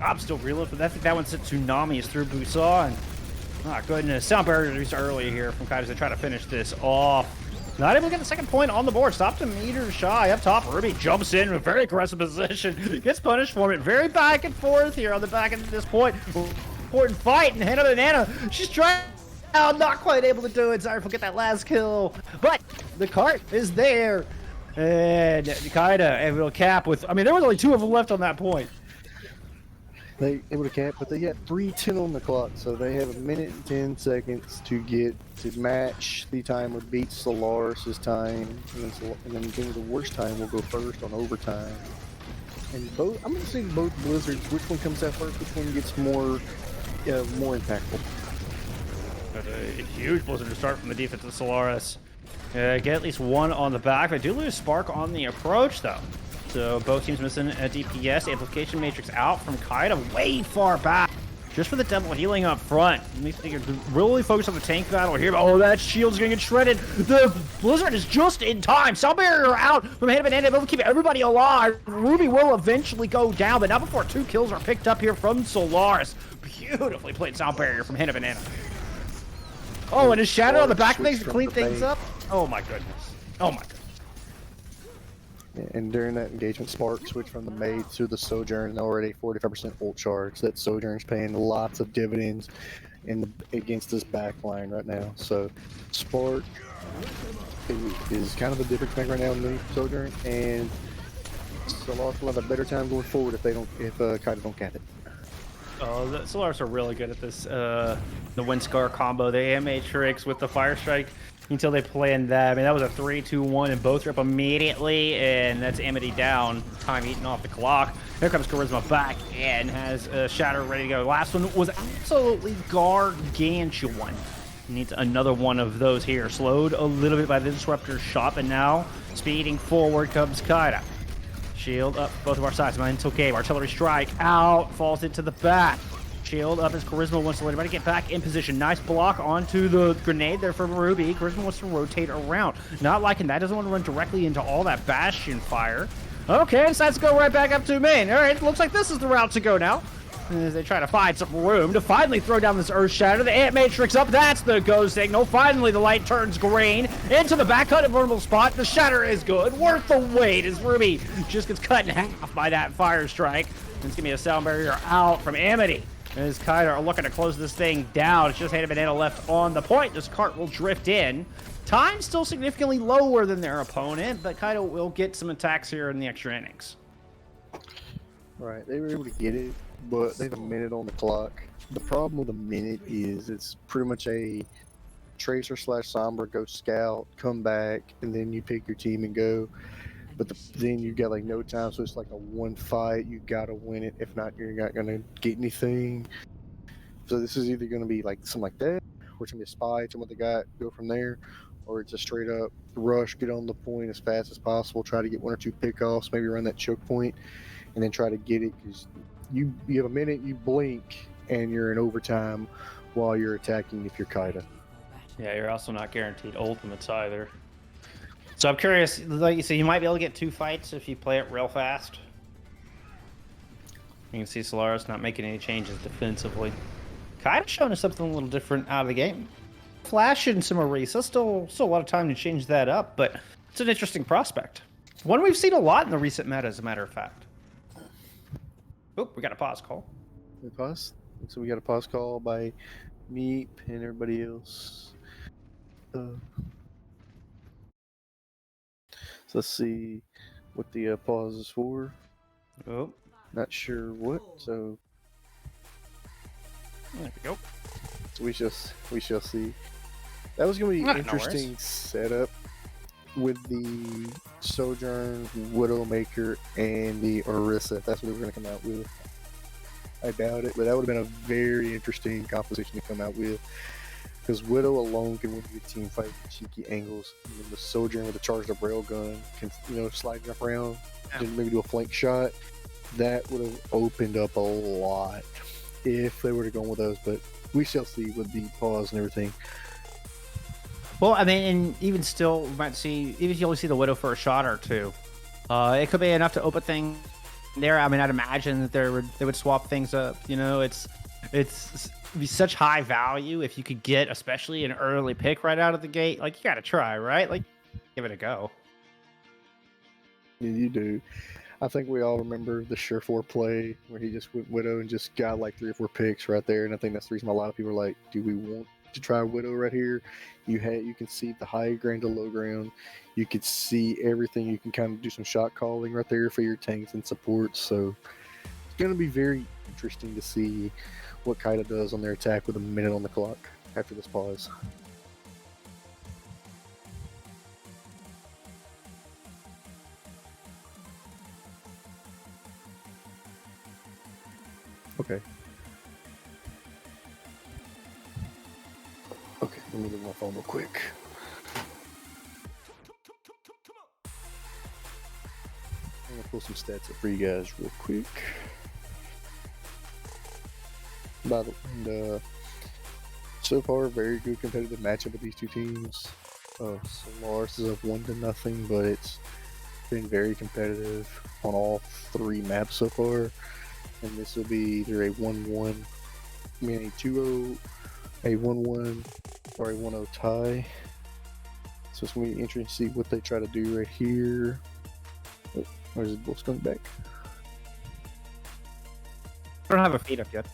I'm still reeling, but I think that one sent tsunamis through Busan. Oh goodness, sound barrier reduced early here from Kaida to try to finish this off. Not able to get the second point on the board. Stopped a meter shy up top. Ruby jumps in with a very aggressive position. Gets punished for it. Very back and forth here on the back end at this point. Important fight, and Hannah Banana, she's trying out, not quite able to do it. Sorry for get that last kill. But the cart is there. And Kaida able to cap with, I mean, there was only 2 of them left on that point. They able to cap, but they got 3:10 on the clock, so they have a minute and 10 seconds to match the time or beat Solaris's time, and then the worst time will go first on overtime. And I'm gonna say both Blizzards. Which one comes out first? Which one gets more impactful? A huge Blizzard to start from the defense of Solaris. Get at least 1 on the back. They do lose Spark on the approach though. So both teams missing a DPS. Amplification Matrix out from Kaida way far back. Just for the double healing up front. They can really focus on the tank battle here. Oh, that shield's gonna get shredded. The Blizzard is just in time. Sound barrier out from Hannah Banana, able to keep everybody alive. Ruby will eventually go down, but not before 2 kills are picked up here from Solaris. Beautifully played sound barrier from Hannah Banana. Oh, and his shadow on the back of things to clean things up. Oh my goodness. Oh my goodness. And during that engagement, Spark switched from the Maid to the Sojourn, and already 45% ult charge. That Sojourn's paying lots of dividends against this backline right now. So Spark is kind of a difference maker right now in the Sojourn, and Solaris will have a better time going forward if Kaida don't cap it. Oh, the Solaris are really good at this. The Windscar combo, the AM Matrix with the Fire Strike. Until they plan that. I mean, that was a 3-2-1, and both are up immediately, and that's Amity down. Time eating off the clock. Here comes Charisma back and has a Shatter ready to go. Last one was absolutely gargantuan. Needs another one of those here. Slowed a little bit by the Disruptor's shot, but now speeding forward comes Kaida. Shield up both of our sides. Mental Cave. Artillery strike out. Falls into the back. Shield up as Charisma wants to let everybody get back in position. Nice block onto the grenade there from Ruby. Charisma wants to rotate around. Not liking that. Doesn't want to run directly into all that Bastion fire. Okay, decides to go right back up to main. All right, looks like this is the route to go now. As they try to find some room to finally throw down this Earth Shatter. The Ant Matrix up, that's the go signal. Finally, the light turns green into the back cut, a vulnerable spot. The Shatter is good, worth the wait as Ruby just gets cut in half by that fire strike. And it's gonna be a sound barrier out from Amity. As Kaida are looking to close this thing down. It's just Hannah Banana left on the point. This cart will drift in. Time still significantly lower than their opponent, but Kaida will get some attacks here in the extra innings. Right, they were able to get it, but they have a minute on the clock. The problem with a minute is it's pretty much a Tracer / Sombra, go scout, come back, and then you pick your team and go. But then you got like no time, so it's like a one fight. You gotta win it. If not, you're not gonna get anything. So this is either gonna be like something like that, or it's gonna be a spy, what they got, go from there, or it's a straight up rush, get on the point as fast as possible, try to get 1 or 2 pickoffs, maybe run that choke point, and then try to get it because you have a minute, you blink, and you're in overtime while you're attacking if you're Kaida. Yeah, you're also not guaranteed ultimates either. So I'm curious, like you say, you might be able to get 2 fights if you play it real fast. You can see Solaris not making any changes defensively. Kaida's showing us something a little different out of the game. Flash and some Orisa, still a lot of time to change that up, but it's an interesting prospect. One we've seen a lot in the recent meta, as a matter of fact. Oh, we got a pause call. We pause? So we got a pause call by Meep and everybody else. So let's see what the pause is for. Oh, not sure what. So there we go. So we shall see. That was going to be an interesting setup with the Sojourn, Widowmaker, and the Orisa. If that's what they were going to come out with. I doubt it, but that would have been a very interesting composition to come out with. Because Widow alone can win you a team fight with cheeky angles. And then the Sojourn with a charged up railgun can, slide jump around, and maybe do a flank shot. That would have opened up a lot if they were to go with those, but we shall see with the pause and everything. Well, I mean, and even still, we might see, even if you only see the Widow for a shot or 2, it could be enough to open things there. I mean, I'd imagine that they would swap things up. It's be such high value if you could get, especially an early pick right out of the gate. Like, you got to try, right? Like, give it a go. Yeah, you do. I think we all remember the Sure4 play where he just went Widow and just got like 3 or 4 picks right there. And I think that's the reason a lot of people are like, do we want to try Widow right here? You can see the high ground to low ground. You could see everything. You can kind of do some shot calling right there for your tanks and supports. So it's going to be very interesting to see what Kaida does on their attack with a minute on the clock after this pause. Okay. Okay, let me look at my phone real quick. I'm gonna pull some stats up for you guys real quick. So far, very good competitive matchup with these 2 teams. Solaris is up 1-0, but it's been very competitive on all 3 maps so far. And this will be either a 1-1, a 2-0, a 1-1, or a 1-0 tie. So it's going to be interesting to see what they try to do right here. Oh, where's the Bulls coming back? I don't have a feed up yet.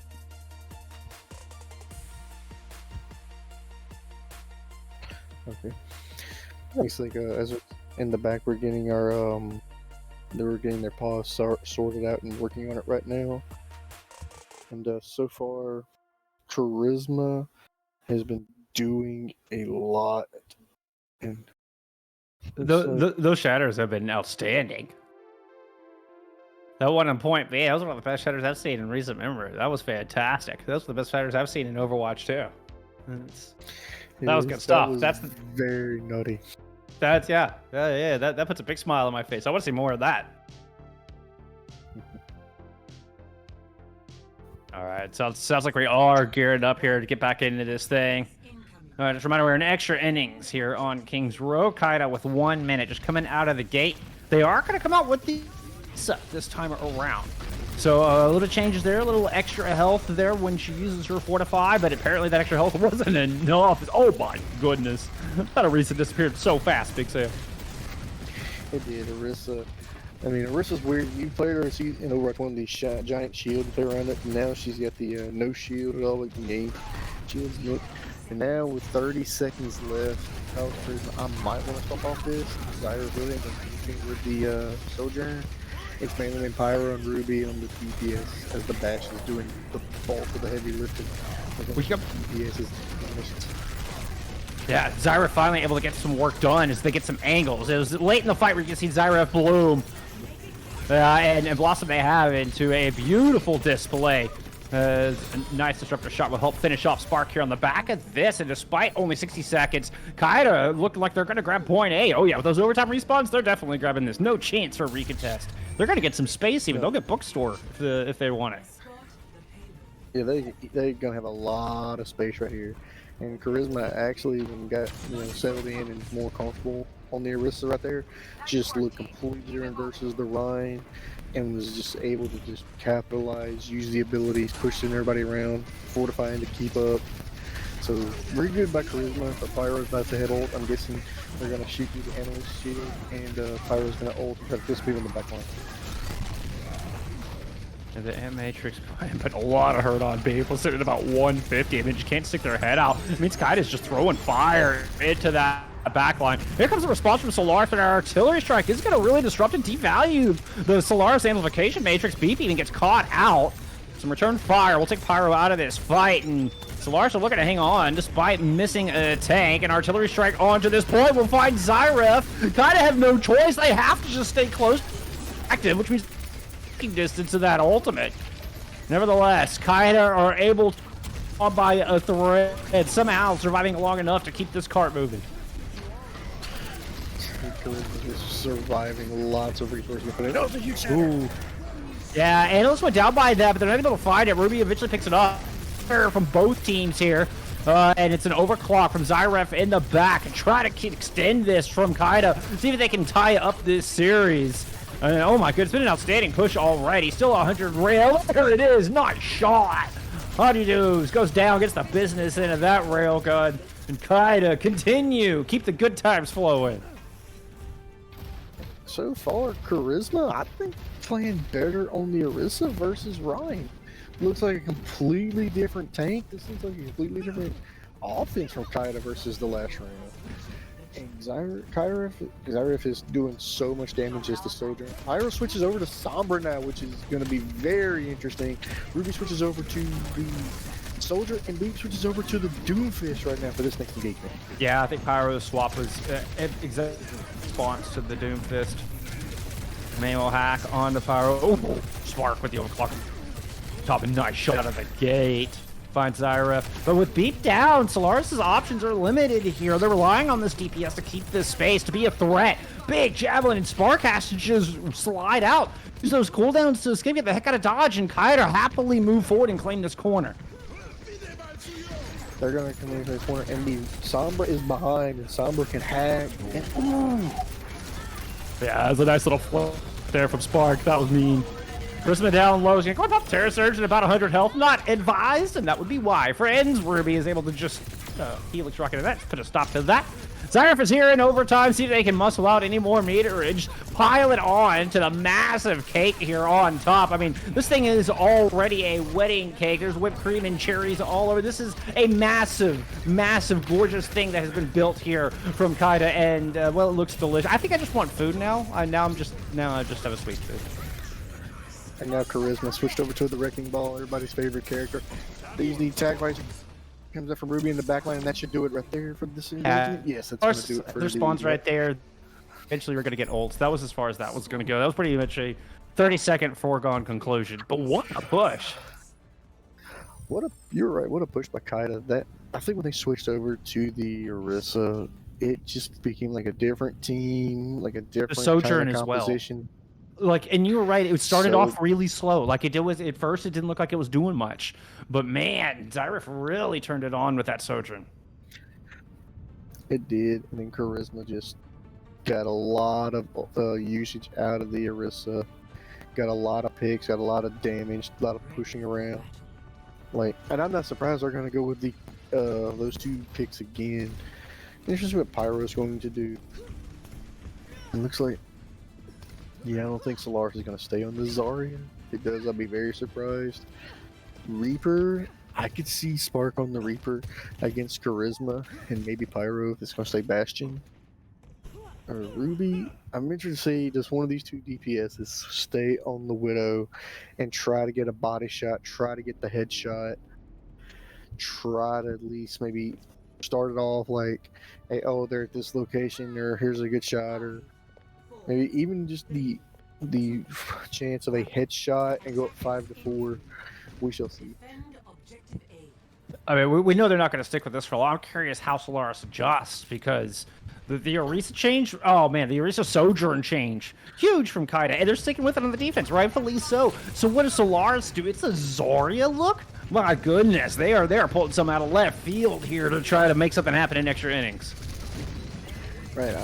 Okay. Looks like as in the back, we're getting our they were getting their pause sorted out and working on it right now. And so far, Charisma has been doing a lot. And those shatters have been outstanding. That one on point B, that was one of the best shatters I've seen in recent memory. That was fantastic. Those are the best shatters I've seen in Overwatch too. That was good stuff. That was very nutty. Yeah. That puts a big smile on my face. I want to see more of that. All right, so it sounds like we are geared up here to get back into this thing. All right, just a reminder, we're in extra innings here on King's Row. Kaida with 1 minute, just coming out of the gate. They are going to come out with the this time around. So a little changes there, a little extra health there when she uses her Fortify, but apparently that extra health wasn't enough. Oh my goodness. That Orisa disappeared so fast, Big Sam. It did, Orisa. I mean, Orisa's weird. You played her, she, you know, like one of these giant shields to play around it, and now she's got the no shield at all, like the game shields. And now with 30 seconds left, I might want to stop off this. Zyra really ended with the Sojourner. It's mainly when Pyro and Ruby on the DPS, as the Bash is doing the bulk of the heavy lifting. DPS is missions. Yeah, Zyra finally able to get some work done as they get some angles. It was late in the fight where you can see Zyra bloom. And Blossom may have into a beautiful display. A nice disruptive shot will help finish off Spark here on the back of this. And despite only 60 seconds, Kaida looked like they're going to grab point A. Oh yeah, with those overtime respawns, they're definitely grabbing this. No chance for a recontest. They're going to get some space even. They'll get Bookstore if they want it. Yeah, they're going to have a lot of space right here. And Charisma actually, when got settled in and more comfortable on the Orisa right there, just looked completely different versus the Rhine, and was just able to just capitalize, use the abilities, pushing everybody around, fortifying to keep up. So very good by Charisma. But Pyro's about to head ult. I'm guessing they're gonna shoot through the analyst shield, and Pyro's gonna ult and try to kill people in the back line. And the M-Matrix put a lot of hurt on people, sitting at about 150. I mean, you can't stick their head out. It means Kaida's just throwing fire into that backline. Here comes a response from Solaris, and our artillery strike is going to really disrupt and devalue the Solaris amplification matrix. Beef even gets caught out. Some return fire. We'll take Pyro out of this fight, and Solaris are looking to hang on despite missing a tank. And artillery strike on to this point will find Zyref. Kaida have no choice. They have to just stay close, active, which means distance of that ultimate. Nevertheless, Kaida are able to by a thread, somehow surviving long enough to keep this cart moving. Surviving lots of resources, but that was a huge center. Yeah, Analysts went down by that, but they're not able to find it. Ruby eventually picks it up from both teams here. And it's an overclock from Zyref in the back. And try to extend this from Kaida. See if they can tie up this series. Oh my goodness, it's been an outstanding push already. Still 100 rail. There it is. Nice shot. Honeydews goes down, gets the business into that rail gun. And Kaida continue. Keep the good times flowing. So far, Charisma, I think, playing better on the Orisa versus Rhine. Looks like a completely different tank. This looks like a completely different offense from Kaida versus the last round. And Zyref is doing so much damage as the soldier. Pyro switches over to Sombra now, which is going to be very interesting. Ruby switches over to the soldier, and Beep switches over to the Doomfist right now for this next engagement. Yeah, I think Pyro's swap was exact response to the Doomfist. Manual hack on the Pyro. Oh, Spark with the overclock. Top, a nice shot out of the gate. Finds Zyref. But with Beep down, Solaris' options are limited here. They're relying on this DPS to keep this space, to be a threat. Big Javelin and Spark has to just slide out. Use those cooldowns to escape, get the heck out of dodge, and Kaida happily move forward and claim this corner. They're going to come into the corner, and the Sombra is behind, and Sombra can hack. And, yeah, that's a nice little flow there from Spark. That was mean. Charisma down low. He's going to go up Terror Surge at about 100 health. Not advised, and that would be why. Friends, Ruby is able to just Helix rocket to that. Put a stop to that. Zyref is here in overtime. See if they can muscle out any more meterage. Pile it on to the massive cake here on top. I mean, this thing is already a wedding cake. There's whipped cream and cherries all over. This is a massive, massive, gorgeous thing that has been built here from Kaida, and well, it looks delicious. I think I just want food now. Now I just have a sweet food. And now Charisma switched over to the Wrecking Ball, everybody's favorite character. They use the attack visor. Comes up from Ruby in the backline, and that should do it right there for this engagement. Yes, that's going to do it for their spawns right there. Eventually, we're going to get ults. That was as far as that was going to go. That was pretty much a 30-second foregone conclusion. But what a push! You're right. What a push by Kaida. I think when they switched over to the Orisa, it just became like a different team, like a different kind Sojourn of as well. composition. Like, and you were right. It started So off really slow. Like it did was at first, it didn't look like it was doing much, but man, Zyref really turned it on with that Sojourn. it did, and then Charisma just got a lot of usage out of the Orisa. Got a lot of picks, got a lot of damage, a lot of pushing around. Like, and I'm not surprised they're going to go with the those two picks again. It's just what Pyro's going to do. It looks like, yeah, I don't think Solaris is going to stay on the Zarya. If it does, I'll be very surprised. Reaper, I could see Spark on the Reaper against Charisma, and maybe Pyro if it's going to stay Bastion. Or Ruby, I'm interested to see, does one of these two DPSs stay on the Widow and try to get a body shot, try to get the headshot, try to at least maybe start it off like, hey, oh, they're at this location, or here's a good shot, or maybe even just the chance of a headshot and go up 5-4. We shall see. I mean, we know they're not going to stick with this for long. I'm curious how Solaris adjusts because the Orisa change, oh man, the Orisa Sojourn change, huge from Kaida, and they're sticking with it on the defense, rightfully so. So what does Solaris do? It's a Zarya look? My goodness, they are pulling some out of left field here to try to make something happen in extra innings. Right,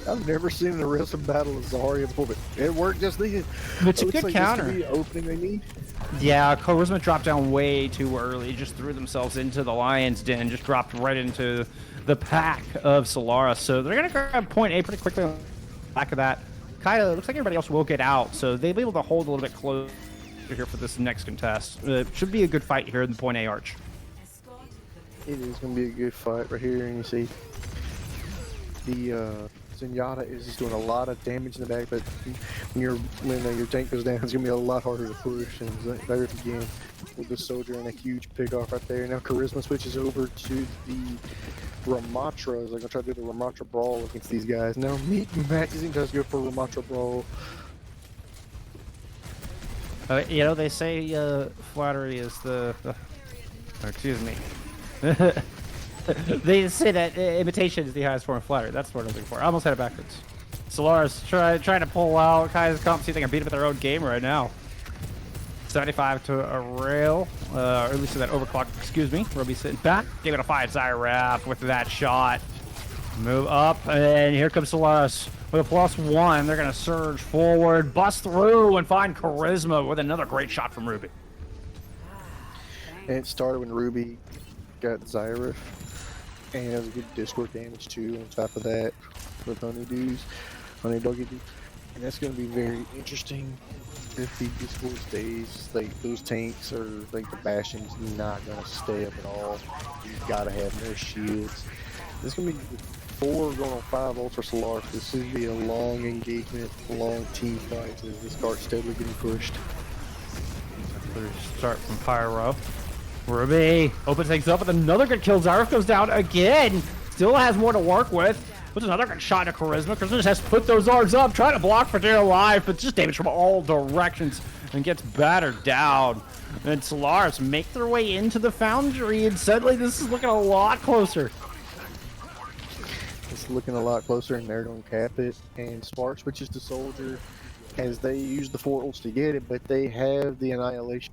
I've never seen an Orisa battle of Zarya before, but it worked just then. It's a good counter. This could be the opening they need. Yeah, Charisma dropped down way too early, just threw themselves into the Lion's Den, just dropped right into the pack of Solaris. So they're going to grab point A pretty quickly on the back of that. Kaida, looks like everybody else will get out, so they'll be able to hold a little bit closer here for this next contest. Should be a good fight here in the point A arch. It is going to be a good fight right here, and you see the Zenyatta is just doing a lot of damage in the back, but when your tank goes down, it's going to be a lot harder to push. And there again with the Soldier and a huge pick off right there. Now Charisma switches over to the Ramattra. They're going to try to do the Ramattra Brawl against these guys. Now Maxing does go for Ramattra Brawl. You know, they say flattery is the excuse me. They say that imitation is the highest form of flattery. That's what I'm looking for. I almost had it backwards. Solaris trying to pull out Kai's comp. See if they can beat him at their own game right now. 75 to a rail, or at least to that overclock. Excuse me. Ruby sitting back. Give it a fight. Zyraf with that shot. Move up, and here comes Solaris with a +1. They're gonna surge forward, bust through, and find Charisma with another great shot from Ruby. And it started when Ruby got Zyraf. And it has a good Discord damage too on top of that with Honey Doggy Dudes. And that's going to be very interesting if the Discord stays. Like, those tanks or like the Bastion's not going to stay up at all. You've got to have their shields. This is going to be 4 going on 5 Ultra Solaris. This is going to be a long engagement, long team fight as this card's steadily getting pushed. Start from Pyro. Ruby opens things up with another good kill. Zyraf goes down again. Still has more to work with. Puts another good shot to Charisma. Charisma just has to put those arms up, trying to block for dear life, but just damage from all directions and gets battered down. And Solaris make their way into the Foundry, and suddenly this is looking a lot closer. It's looking a lot closer, and they're going to cap it. And Spark switches to Soldier as they use the 4 ults to get it, but they have the Annihilation.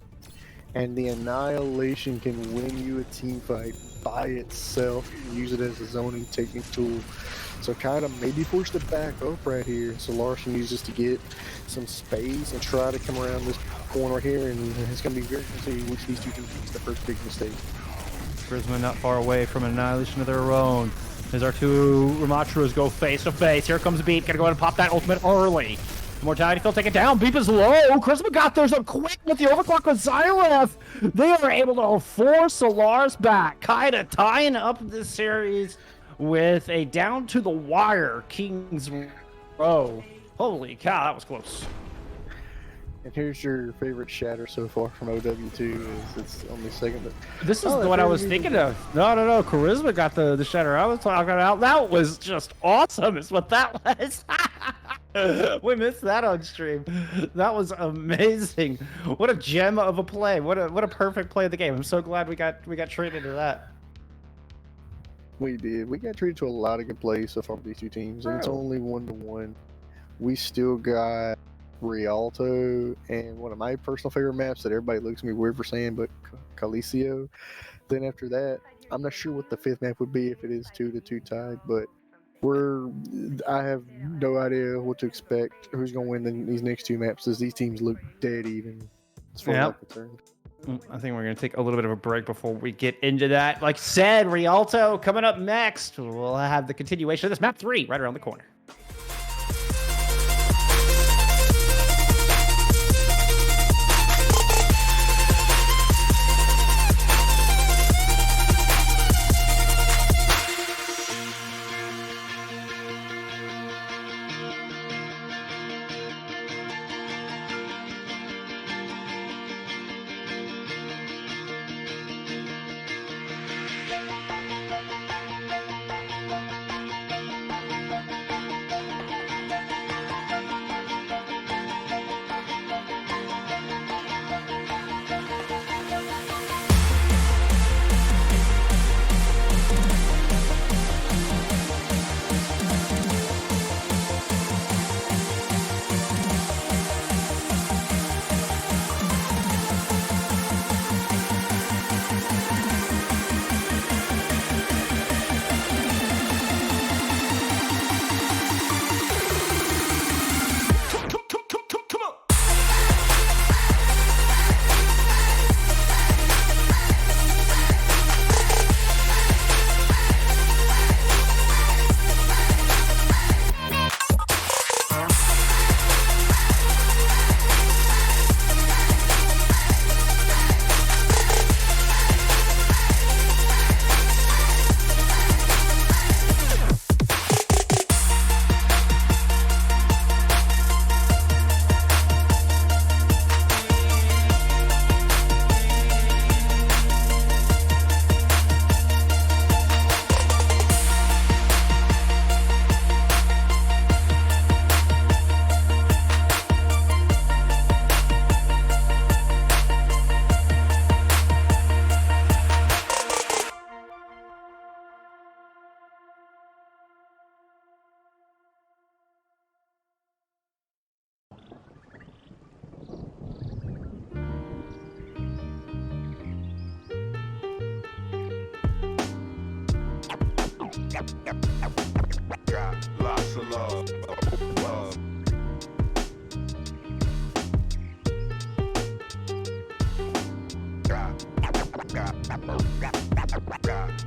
And the Annihilation can win you a team fight by itself. Use it as a zoning taking tool. So kind of maybe force to back up right here. So Solaris can use this to get some space and try to come around this corner here. And it's going to be very interesting to see which of these two can make the first big mistake. Charisma not far away from an Annihilation of their own. As our two Ramatras go face to face. Here comes Beep. Gonna go ahead and pop that ultimate early. Mortality field, take it down. Beep is low. Charisma got theirs up quick with the overclock with Zyraf. They are able to force Solaris back. Kaida tying up this series with a down to the wire King's Row. Holy cow, that was close. And here's your favorite shatter so far from OW2. It's only second, but this is what I was thinking of. No. Charisma got the shatter I was talking about. That was just awesome. Is what that was. We missed that on stream. That was amazing. What a gem of a play. What a perfect play of the game. I'm so glad we got treated to that. We did. We got treated to a lot of good plays so far with these two teams, and it's Bro. only 1-1. We still got Rialto and one of my personal favorite maps that everybody looks at me weird for saying, but Calicio. Then after that, I'm not sure what the fifth map would be if it is 2-2 tied, but I have no idea what to expect. Who's going to win these next two maps? As these teams look dead even, as far as I'm concerned. I think we're going to take a little bit of a break before we get into that. Like said, Rialto coming up next. We'll have the continuation of this map 3 right around the corner. Got lots of love. Got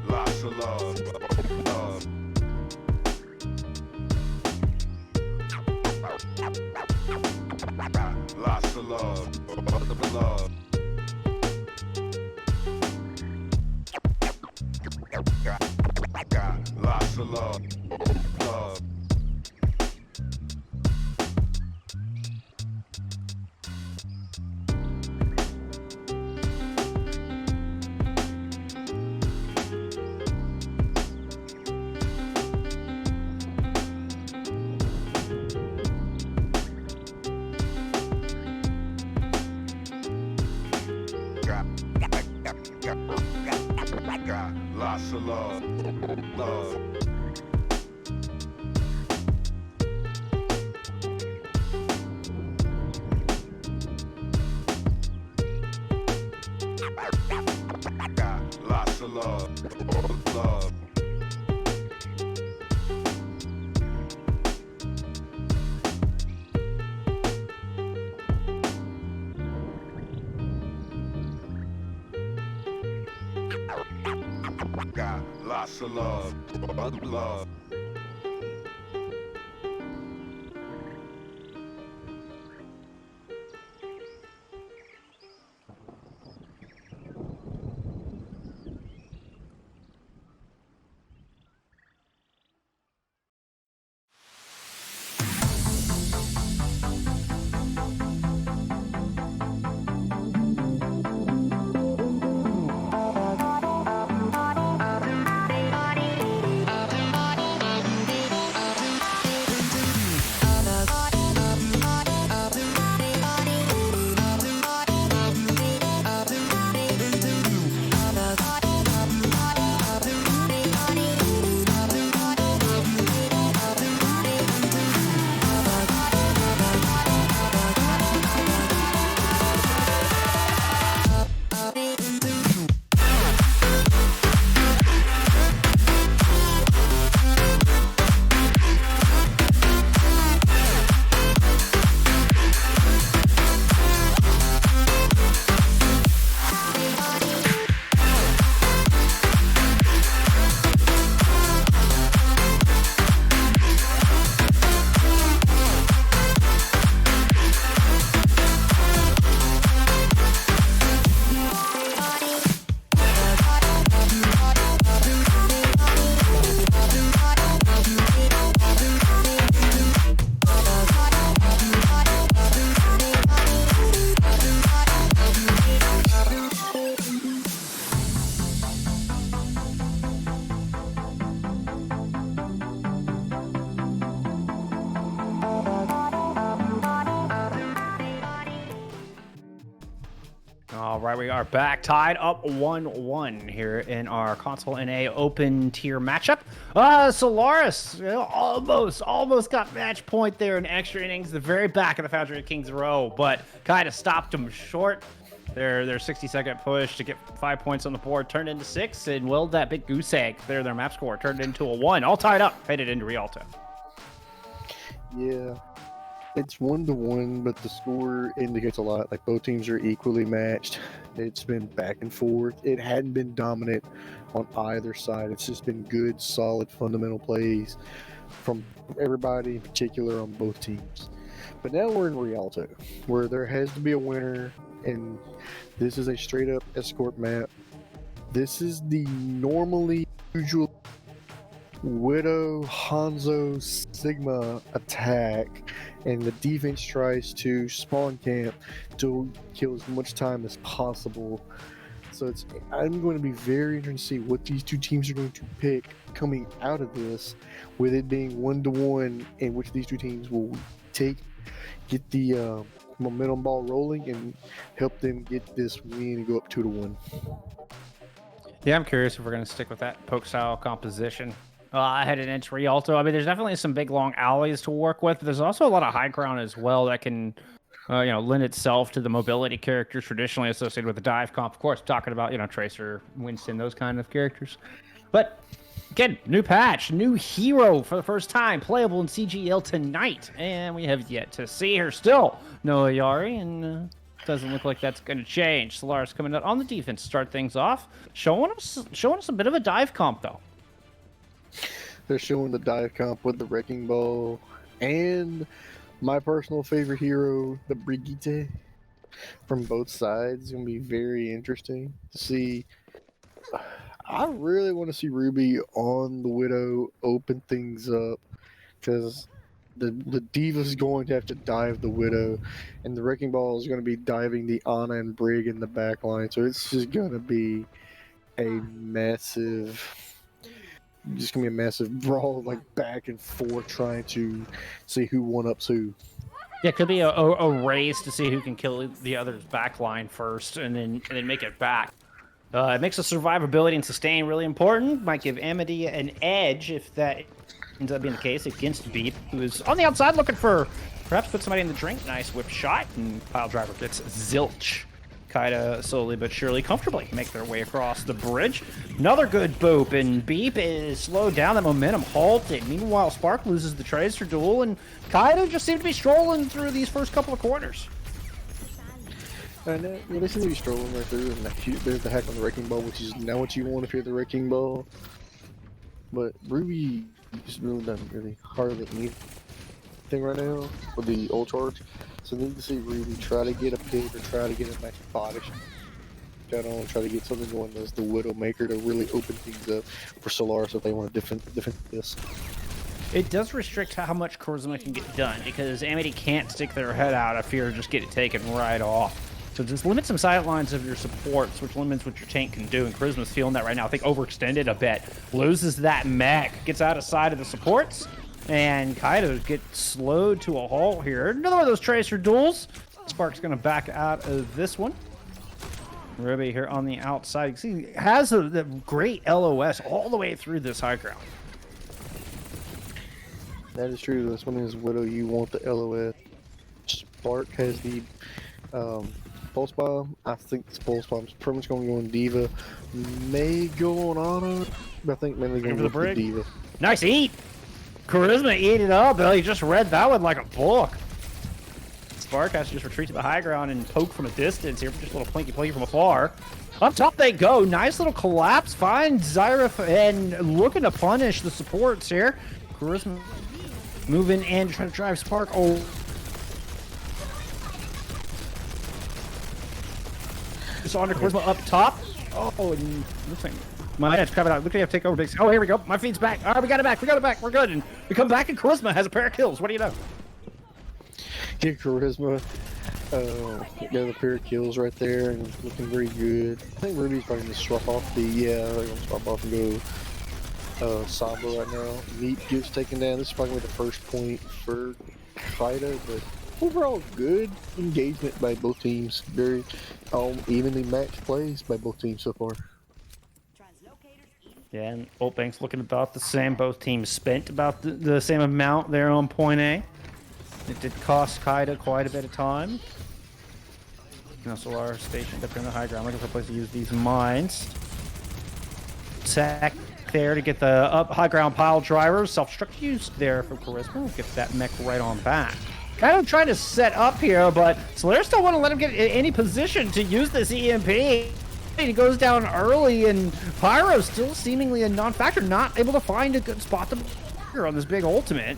lots of love. Got lots of love. Got lots of love. Got lots of love. Got lots of love. Got lots of love. All right, we are back, tied up 1-1 here in our console NA open tier matchup. Solaris, you know, almost got match point there in extra innings, the very back of the Foundry of Kings row, but Kaida stopped them short. Their 60-second push to get 5 points on the board turned into 6, and willed that big goose egg there, their map score turned into a 1. All tied up, headed into Rialto. Yeah, it's 1-1, but the score indicates a lot. Like, both teams are equally matched. It's been back and forth. It hadn't been dominant on either side. It's just been good, solid, fundamental plays from everybody, in particular on both teams. But now we're in Rialto, where there has to be a winner, and this is a straight-up escort map. This is the normally usual Widow, Hanzo, Sigma attack, and the defense tries to spawn camp to kill as much time as possible. So I'm going to be very interested to see what these two teams are going to pick coming out of this, with it being 1-1, and which these two teams will get the momentum ball rolling and help them get this win and go up 2-1. Yeah, I'm curious if we're going to stick with that poke style composition. Headed into Rialto. I mean, there's definitely some big long alleys to work with. But there's also a lot of high ground as well that can, lend itself to the mobility characters traditionally associated with the dive comp. Of course, talking about, Tracer, Winston, those kind of characters. But again, new patch, new hero for the first time, playable in CGL tonight. And we have yet to see her still. No Ayari, and doesn't look like that's going to change. Solaris coming out on the defense to start things off. Showing us a bit of a dive comp, though. They're showing the dive comp with the Wrecking Ball and my personal favorite hero, the Brigitte, from both sides. It's going to be very interesting to see. I really want to see Ruby on the Widow open things up, because the Diva's going to have to dive the Widow, and the Wrecking Ball is going to be diving the Ana and Brig in the back line. So it's just going to be a massive brawl, like back and forth, trying to see who one-ups who. Yeah, it could be a race to see who can kill the other's back line first, and then make it back. It makes the survivability and sustain really important. Might give Amity an edge if that ends up being the case against Beep, who is on the outside looking for perhaps put somebody in the drink. Nice whip shot, and Pile Driver gets zilch. Kaida slowly but surely, comfortably make their way across the bridge. Another good boop, and Beep is slowed down. That momentum halted. Meanwhile, Spark loses the Tracer duel, and Kaida just seemed to be strolling through these first couple of quarters. Yeah, they seem to be strolling right through, and there's the hack on the Wrecking Ball, which is not what you want if you're the Wrecking Ball. But Ruby just really doesn't really hardly anything right now with the ult charge. So I need to see Ruby try to get a pick or try to get a nice body shot on, try to get something going as the Widowmaker to really open things up for Solaris if they want to defend this. It does restrict how much Charisma can get done, because Amity can't stick their head out of fear of just getting taken right off. So just limit some sidelines of your supports, which limits what your tank can do, and Charisma's feeling that right now. I think overextended a bit. Loses that mech, gets out of sight of the supports, and Kaida gets slowed to a halt here. Another one of those Tracer duels. Spark's going to back out of this one. Ruby here on the outside. You can see has a great LOS all the way through this high ground. That is true. This one is Widow. You want the LOS. Spark has the Pulse Bomb. I think this Pulse Bomb is pretty much going to go on Diva. May go on Ana, but I think mainly going to go for Diva. Nice eat! Charisma ate it up. He just read that one like a book. Spark has to just retreat to the high ground and poke from a distance here. Just a little plinky from afar. Up top they go. Nice little collapse. Finds Zyrif and looking to punish the supports here. Charisma moving and trying to drive Spark. Oh. Just on to Charisma up top. Oh, and looks like my head's coming out. Look at you have to take over big. Oh, here we go. My feed's back. All right, we got it back. We're good. And we come back, and Charisma has a pair of kills. What do you know? Yeah, Charisma. Got a pair of kills right there, and looking very good. I think Ruby's probably going to swap off the. They're going to swap off and go Samba right now. Meat gets taken down. This is probably the first point for Kaida, but Overall, good engagement by both teams. Very evenly matched plays by both teams so far. Yeah, and Old Bank's looking about the same. Both teams spent about the same amount there on point A. It did cost Kaida quite a bit of time. Now Solaris stationed up in the high ground, looking for a place to use these mines. Tech there to get the up high ground pile drivers. Self-destruct used there from Charisma. Get that mech right on back. Kind of trying to set up here, but Solaris don't want to let him get in any position to use this EMP. He goes down early, and Pyro still seemingly a non-factor, not able to find a good spot to on this big ultimate.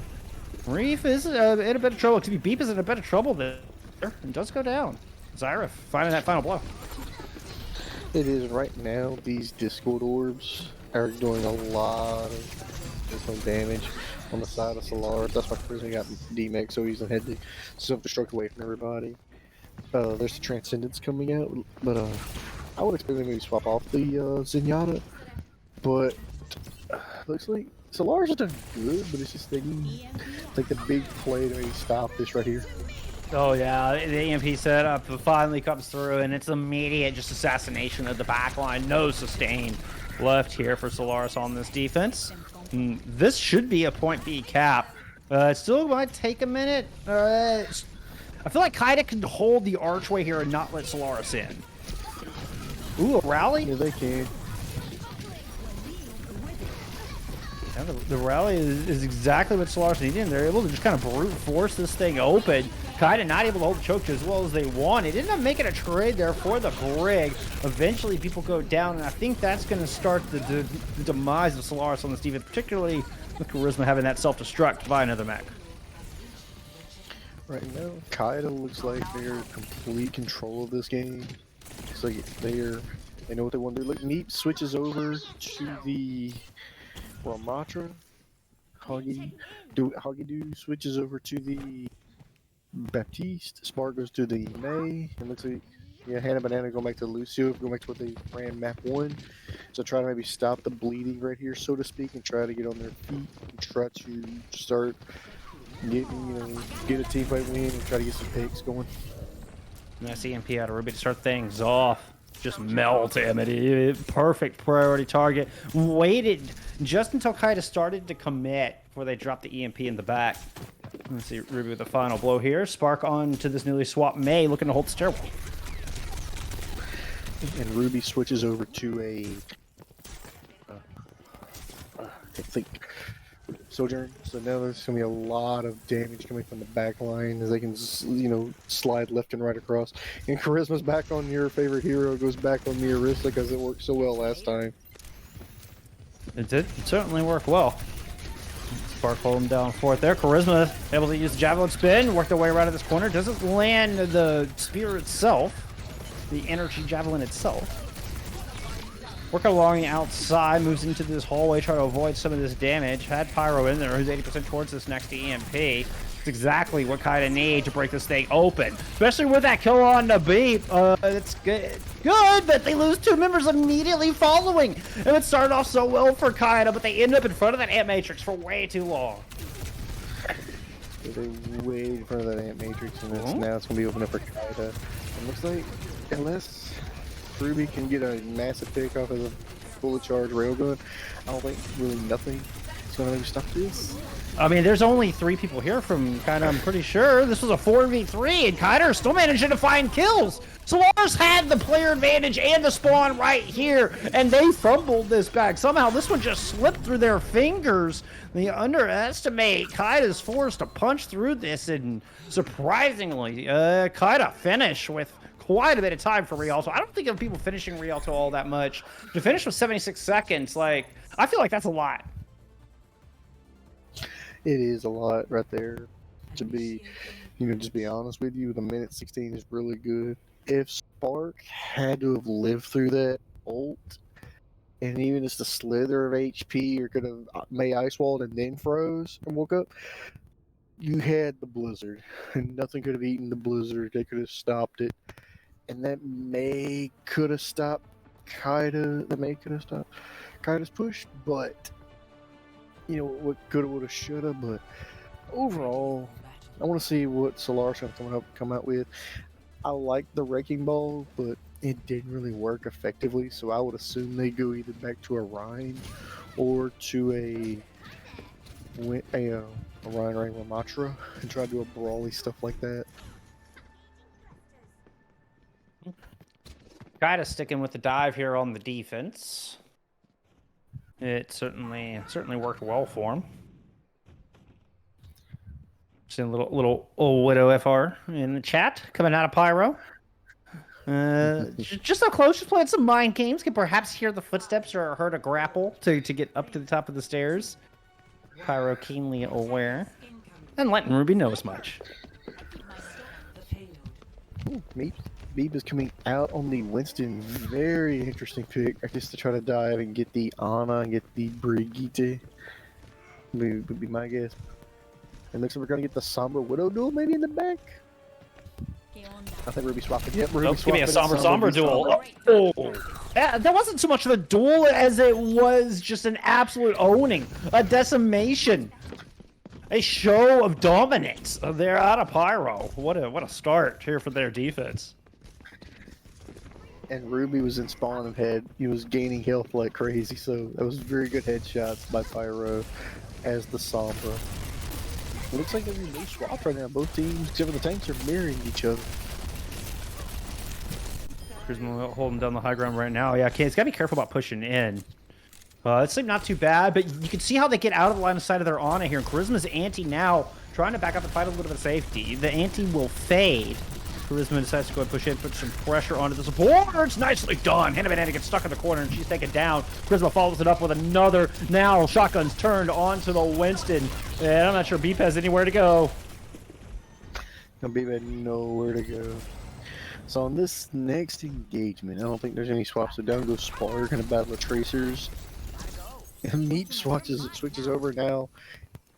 Reef is in a bit of trouble. Excuse me, Beep is in a bit of trouble there, and does go down. Zyra finding that final blow. It is right now. These Discord orbs are doing a lot of additional damage on the side of Solaris. That's why Charisma got D-Mech, so he's had to self-destruct away from everybody. There's the Transcendence coming out, but I would expect them to maybe swap off the Zenyatta, but looks like Solaris is doing good, but it's just thinking like the big play to maybe stop this right here. Oh yeah, the EMP setup finally comes through, and it's immediate just assassination of the backline. No sustain left here for Solaris on this defense. This should be a point B cap. It still might take a minute. I feel like Kaida can hold the archway here and not let Solaris in. Ooh, a rally? Yeah, they can. Yeah, the rally is exactly what Solaris needed, and they're able to just kind of brute force this thing open. Kaida not able to hold the choke as well as they wanted. Ended up making a trade there for the Brig. Eventually, people go down, and I think that's going to start the demise of Solaris on this defense, particularly with Charisma having that self-destruct by another mech. Right now, Kaida looks like they're in complete control of this game. Looks like they know what they want to do. Look, Neat switches over to the Ramatra. Hoggy switches over to the Baptiste. Spark goes to the May. It looks like Hannah Banana going back to Lucio, going back to what they ran map 1. So try to maybe stop the bleeding right here, so to speak, and try to get on their feet and try to start getting, get a team fight win and try to get some picks going. Nice EMP out of Ruby to start things off. Just melt him. Perfect priority target. Waited just until Kaida started to commit before they dropped the EMP in the back. Let's see Ruby with the final blow here. Spark on to this newly swapped May, looking to hold the stairwell. And Ruby switches over to a I think Sojourn. So now there's gonna be a lot of damage coming from the back line as they can, slide left and right across. And Charisma's back on your favorite hero, goes back on Mirista because it worked so well last time. It did certainly work well. Spark holding down fourth there. Charisma able to use the javelin spin, work their way around to this corner. Doesn't land the spear itself, the energy javelin itself. Work along the outside, moves into this hallway, try to avoid some of this damage. Had Pyro in there, who's 80% towards this next EMP. It's exactly what Kaida need to break this thing open. Especially with that kill on the Beep. It's good, but they lose 2 members immediately following. And it started off so well for Kaida, but they end up in front of that Ant Matrix for way too long. They're way in front of that Ant Matrix, and now it's going to be open up for Kaida. It looks like, unless Ruby can get a massive pick off of the fully charged railgun, I don't think really nothing is going to maybe stop this. I mean, there's only 3 people here from Kaida, I'm pretty sure. This was a 4v3, and Kaida still managing to find kills. Solaris had the player advantage and the spawn right here, and they fumbled this back. Somehow, this one just slipped through their fingers. They underestimate Kaida's force to punch through this, and surprisingly, Kaida finish with quite a bit of time for Rialto. I don't think of people finishing Rialto all that much. To finish with 76 seconds, I feel like that's a lot. It is a lot right there. To be, just be honest with you, the minute 16 is really good. If Spark had to have lived through that ult, and even just a slither of HP, or could have made ice walled and then froze and woke up, you had the blizzard, and nothing could have eaten the blizzard. They could have stopped it, and that could have stopped Kaida. That could have stopped Kaida's push, but what coulda, woulda, shoulda. But overall, I want to see what Solaris is going to come out with. I like the Wrecking Ball, but it didn't really work effectively, so I would assume they go either back to a Rhine or to a Rhine Ray Ramatra and try to do a brawly stuff like that. Kaida sticking with the dive here on the defense. It certainly worked well for him. Just a little old widow FR in the chat coming out of Pyro. Just up close, just playing some mind games. Can perhaps hear the footsteps or heard a grapple to get up to the top of the stairs. Pyro keenly aware. And letting Ruby know as much. Beeb is coming out on the Winston. Very interesting pick. I guess to try to dive and get the Ana and get the Brigitte. Would be my guess. And looks like we're going to get the Sombra Widow duel maybe in the back. I think Ruby swapping. Yep, Ruby Give me a Sombra duel. Sombra. Oh. That wasn't so much of a duel as it was just an absolute owning, a decimation, a show of dominance. They're out of Pyro. What a start here for their defense. And Ruby was in spawn and head. He was gaining health like crazy, so that was very good headshots by Pyro as the Sombra. It looks like there's no swap right now. Both teams, except for the tanks, are mirroring each other. Charisma holding down the high ground right now. Yeah, okay, it's got to be careful about pushing in. It's not too bad, but you can see how they get out of the line of sight of their Ana here. And Charisma's anti now, trying to back up and fight a little bit of safety. The anti will fade. Charisma decides to go and push in, put some pressure onto the supporters. Nicely done. Hannah Banana gets stuck in the corner, and she's taken down. Charisma follows it up with another. Now shotgun's turned onto the Winston. And I'm not sure Beep has anywhere to go. No, Beep had nowhere to go. So on this next engagement, I don't think there's any swaps. So down goes Spark in a battle of Tracers. And Meat switches over now.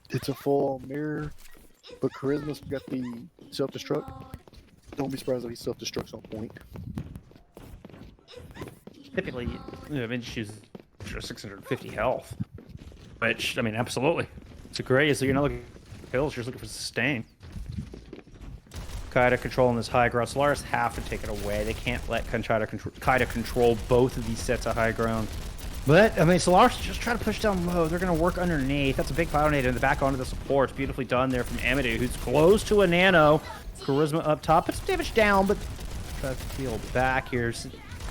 It's a full-on mirror, but Charisma's got the self-destruct. Don't be surprised if he self-destructs on point. Typically, I mean, she's 650 health. Which, I mean, absolutely. It's a great, so you're not looking for kills, you're just looking for sustain. Kaida controlling this high ground. Solaris have to take it away. They can't let Kaida control both of these sets of high ground. But, I mean, Solaris just trying to push down low. They're going to work underneath. That's a big Pioneer in the back onto the supports. Beautifully done there from Amadou, who's close to a nano. Charisma up top. Puts damage down, but try to feel back here.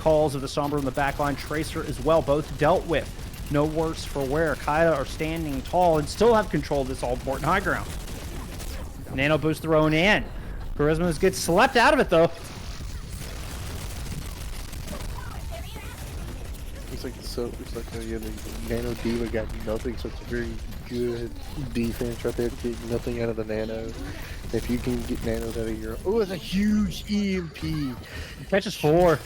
Calls of the Sombra in the back line. Tracer as well, both dealt with. No worse for wear. Kaida are standing tall and still have control of this all-important high ground. Nano boost thrown in. Charisma gets slept out of it, though. Looks like the Nano Diva got nothing, so it's a very good defense right there to get nothing out of the Nano. If you can get Nanos out of your... Oh, it's a huge EMP. Catches 4.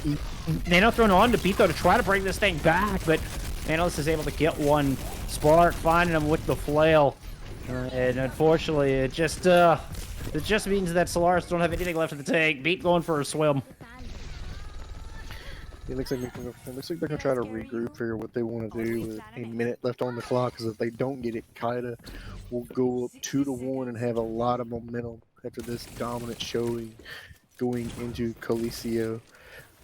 Nano thrown on to Beat, though, to try to bring this thing back, but Nanos is able to get one. Spark finding him with the flail. And unfortunately, it just means that Solaris don't have anything left in the tank. Beat going for a swim. It looks like they're gonna try to regroup, figure what they want to do with a minute left on the clock. Because if they don't get it, Kaida will go up 2-1 and have a lot of momentum after this dominant showing going into Coliseo.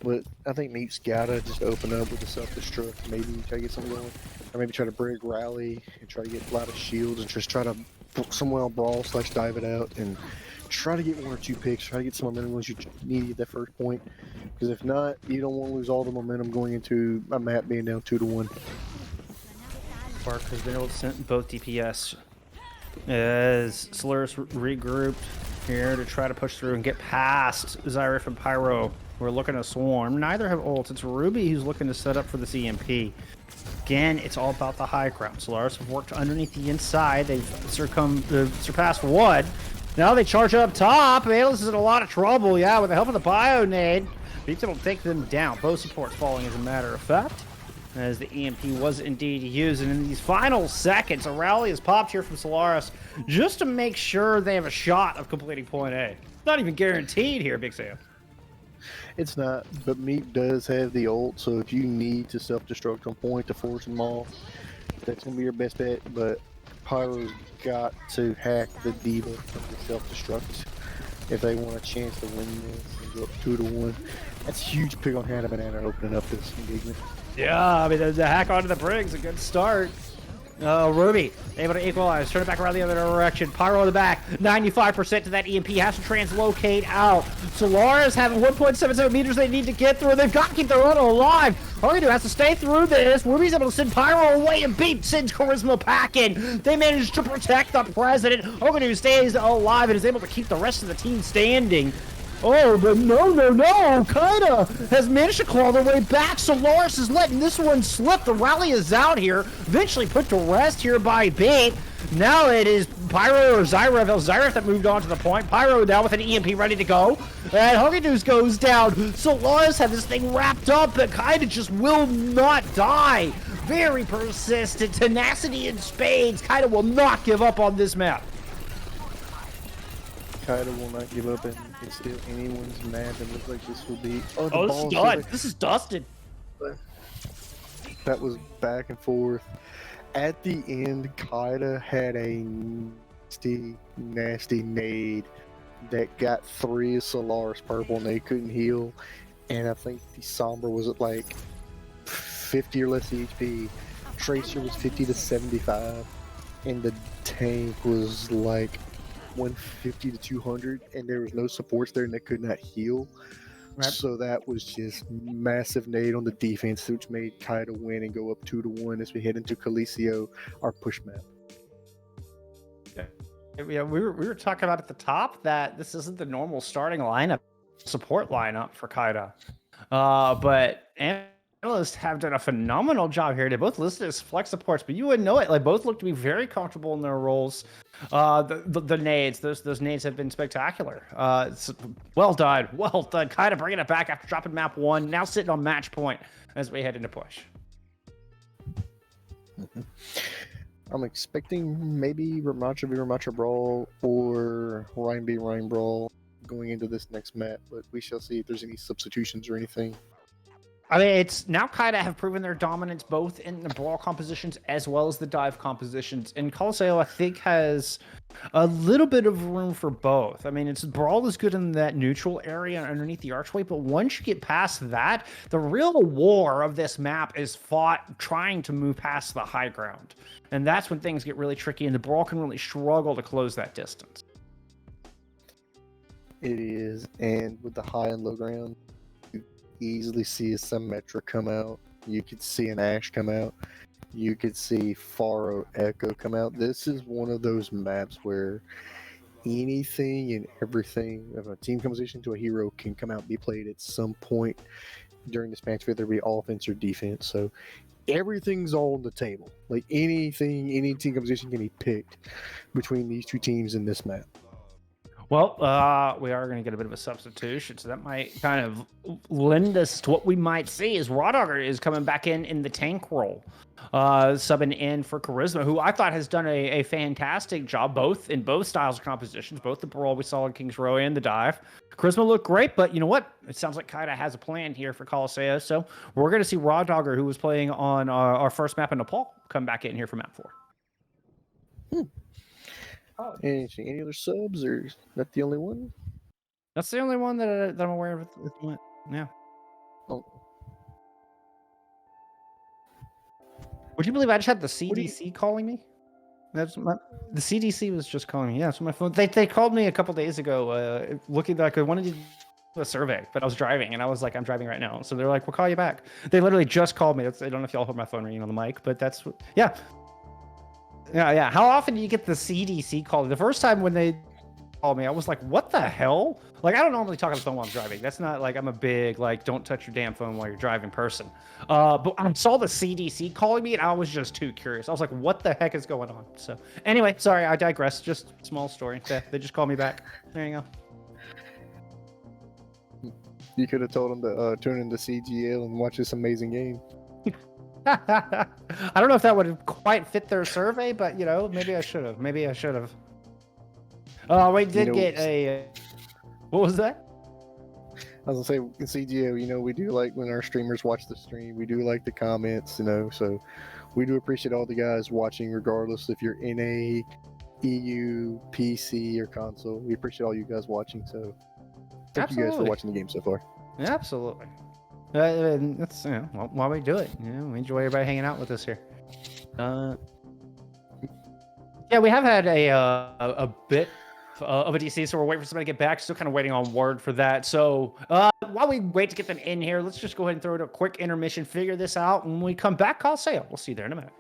But I think Meep's gotta just open up with the self-destruct, maybe try to get something going, or maybe try to brig rally and try to get a lot of shields and just try to somewhere on brawl / dive it out and try to get 1 or 2 picks, try to get some momentum once you need at that first point. Because if not, you don't want to lose all the momentum going into a map being down 2-1. Spark has been able to send both DPS as Solaris regrouped here to try to push through and get past Zyra and Pyro. We're looking to swarm. Neither have ults. It's Ruby who's looking to set up for this EMP. Again, it's all about the high ground. Solaris have worked underneath the inside. They've surpassed Wood. Now they charge up top. Bayless is in a lot of trouble. Yeah, with the help of the Bio Nade. Beats will take them down. Both supports falling as a matter of fact. As the EMP was indeed used. And in these final seconds, a rally is popped here from Solaris just to make sure they have a shot of completing point A. Not even guaranteed here, Big Sam. It's not, but Meep does have the ult, so if you need to self-destruct on point to force them off, that's going to be your best bet. But Pyro's got to hack the Diva from the self-destruct if they want a chance to win this and go up 2-1. That's a huge pick on Hannah Banana opening up this engagement. Yeah, I mean, the hack onto the Briggs, a good start. Ruby, able to equalize, turn it back around the other direction. Pyro in the back, 95% to that EMP, has to translocate out. Solaris having 1.77 meters they need to get through. They've got to keep their run alive. Hogadu has to stay through this. Ruby's able to send Pyro away and beat Sin's Charisma packing. They managed to protect the president. Hogadu stays alive and is able to keep the rest of the team standing. Oh, but no. Kaida has managed to claw their way back. Solaris is letting this one slip. The rally is out here. Eventually put to rest here by Bait. Now it is Pyro or Zyrev that moved on to the point. Pyro down with an EMP ready to go. And Hogadoos goes down. Solaris had this thing wrapped up, but Kaida just will not die. Very persistent. Tenacity in spades. Kaida will not give up on this map. Kaida will not give up and steal anyone's map, and looks like this will be. Oh, this is done. This is dusted. That was back and forth. At the end, Kaida had a nasty nade that got 3 of Solaris purple, and they couldn't heal. And I think the Sombra was at like 50 or less HP. Tracer was 50 to 75, and the tank was like 150 to 200, and there was no supports there, and they could not heal. Right. So that was just massive nade on the defense, which made Kaida win and go up 2-1 as we head into Calicio, our push map. Yeah, we were talking about at the top that this isn't the normal starting lineup, support lineup for Kaida, but analysts have done a phenomenal job here. They both listed as flex supports, but you wouldn't know it. Like, both look to be very comfortable in their roles. The nades, those nades have been spectacular. It's well done. Kaida bringing it back after dropping map 1. Now sitting on match point as we head into push. I'm expecting maybe Ramacha v Ramacha Brawl or Ryan v Ryan Brawl going into this next map, but we shall see if there's any substitutions or anything. I mean, it's now Kaida have proven their dominance both in the brawl compositions as well as the dive compositions. And Coliseum, I think, has a little bit of room for both. I mean, it's brawl is good in that neutral area underneath the archway, but once you get past that, the real war of this map is fought trying to move past the high ground. And that's when things get really tricky, and the brawl can really struggle to close that distance. It is, and with the high and low ground, easily see a Symmetra come out. You could see an Ashe come out. You could see Pharaoh Echo come out. This is one of those maps where anything and everything of a team composition to a hero can come out and be played at some point during this match, whether it be offense or defense. So everything's all on the table. Like anything, any team composition can be picked between these two teams in this map. Well, we are going to get a bit of a substitution, so that might kind of lend us to what we might see as Rawdogger is coming back in the tank role, subbing in for Charisma, who I thought has done a fantastic job in both styles of compositions, both the brawl we saw in King's Row and the dive. Charisma looked great, but you know what? It sounds like Kaida has a plan here for Coliseum, so we're going to see Rawdogger, who was playing on our first map in Nepal, come back in here for map 4. Any other subs, or is that the only one? That's the only one that I'm aware of. Yeah. Oh. Would you believe I just had the CDC calling me? The CDC was just calling me. Yeah, so my phone. They called me a couple days ago, looking like I wanted to do a survey, but I was driving, and I was like, I'm driving right now. So they're like, we'll call you back. They literally just called me. I don't know if y'all heard my phone ringing on the mic, but that's yeah. Yeah. How often do you get the CDC call? The first time when they called me, I was like, what the hell? Like, I don't normally talk on the phone while I'm driving. That's not like I'm a big, like, don't touch your damn phone while you're driving person. But I saw the CDC calling me, and I was just too curious. I was like, what the heck is going on? So anyway, sorry, I digress. Just small story. They just called me back. There you go. You could have told them to tune into CGL and watch this amazing game. I don't know if that would quite fit their survey, but you know, maybe I should have. We did get a. What was that? I was gonna say in CGL, we do like when our streamers watch the stream. We do like the comments, so we do appreciate all the guys watching, regardless if you're in a EU, PC, or console. We appreciate all you guys watching. So thank you guys for Absolutely. watching the game so far. Absolutely. That's why we do it. We enjoy everybody hanging out with us here. Yeah, we have had a bit of a DC, so we're waiting for somebody to get back. Still kind of waiting on word for that. So while we wait to get them in here, let's just go ahead and throw it a quick intermission, figure this out. When we come back, I'll say it. We'll see you there in a minute.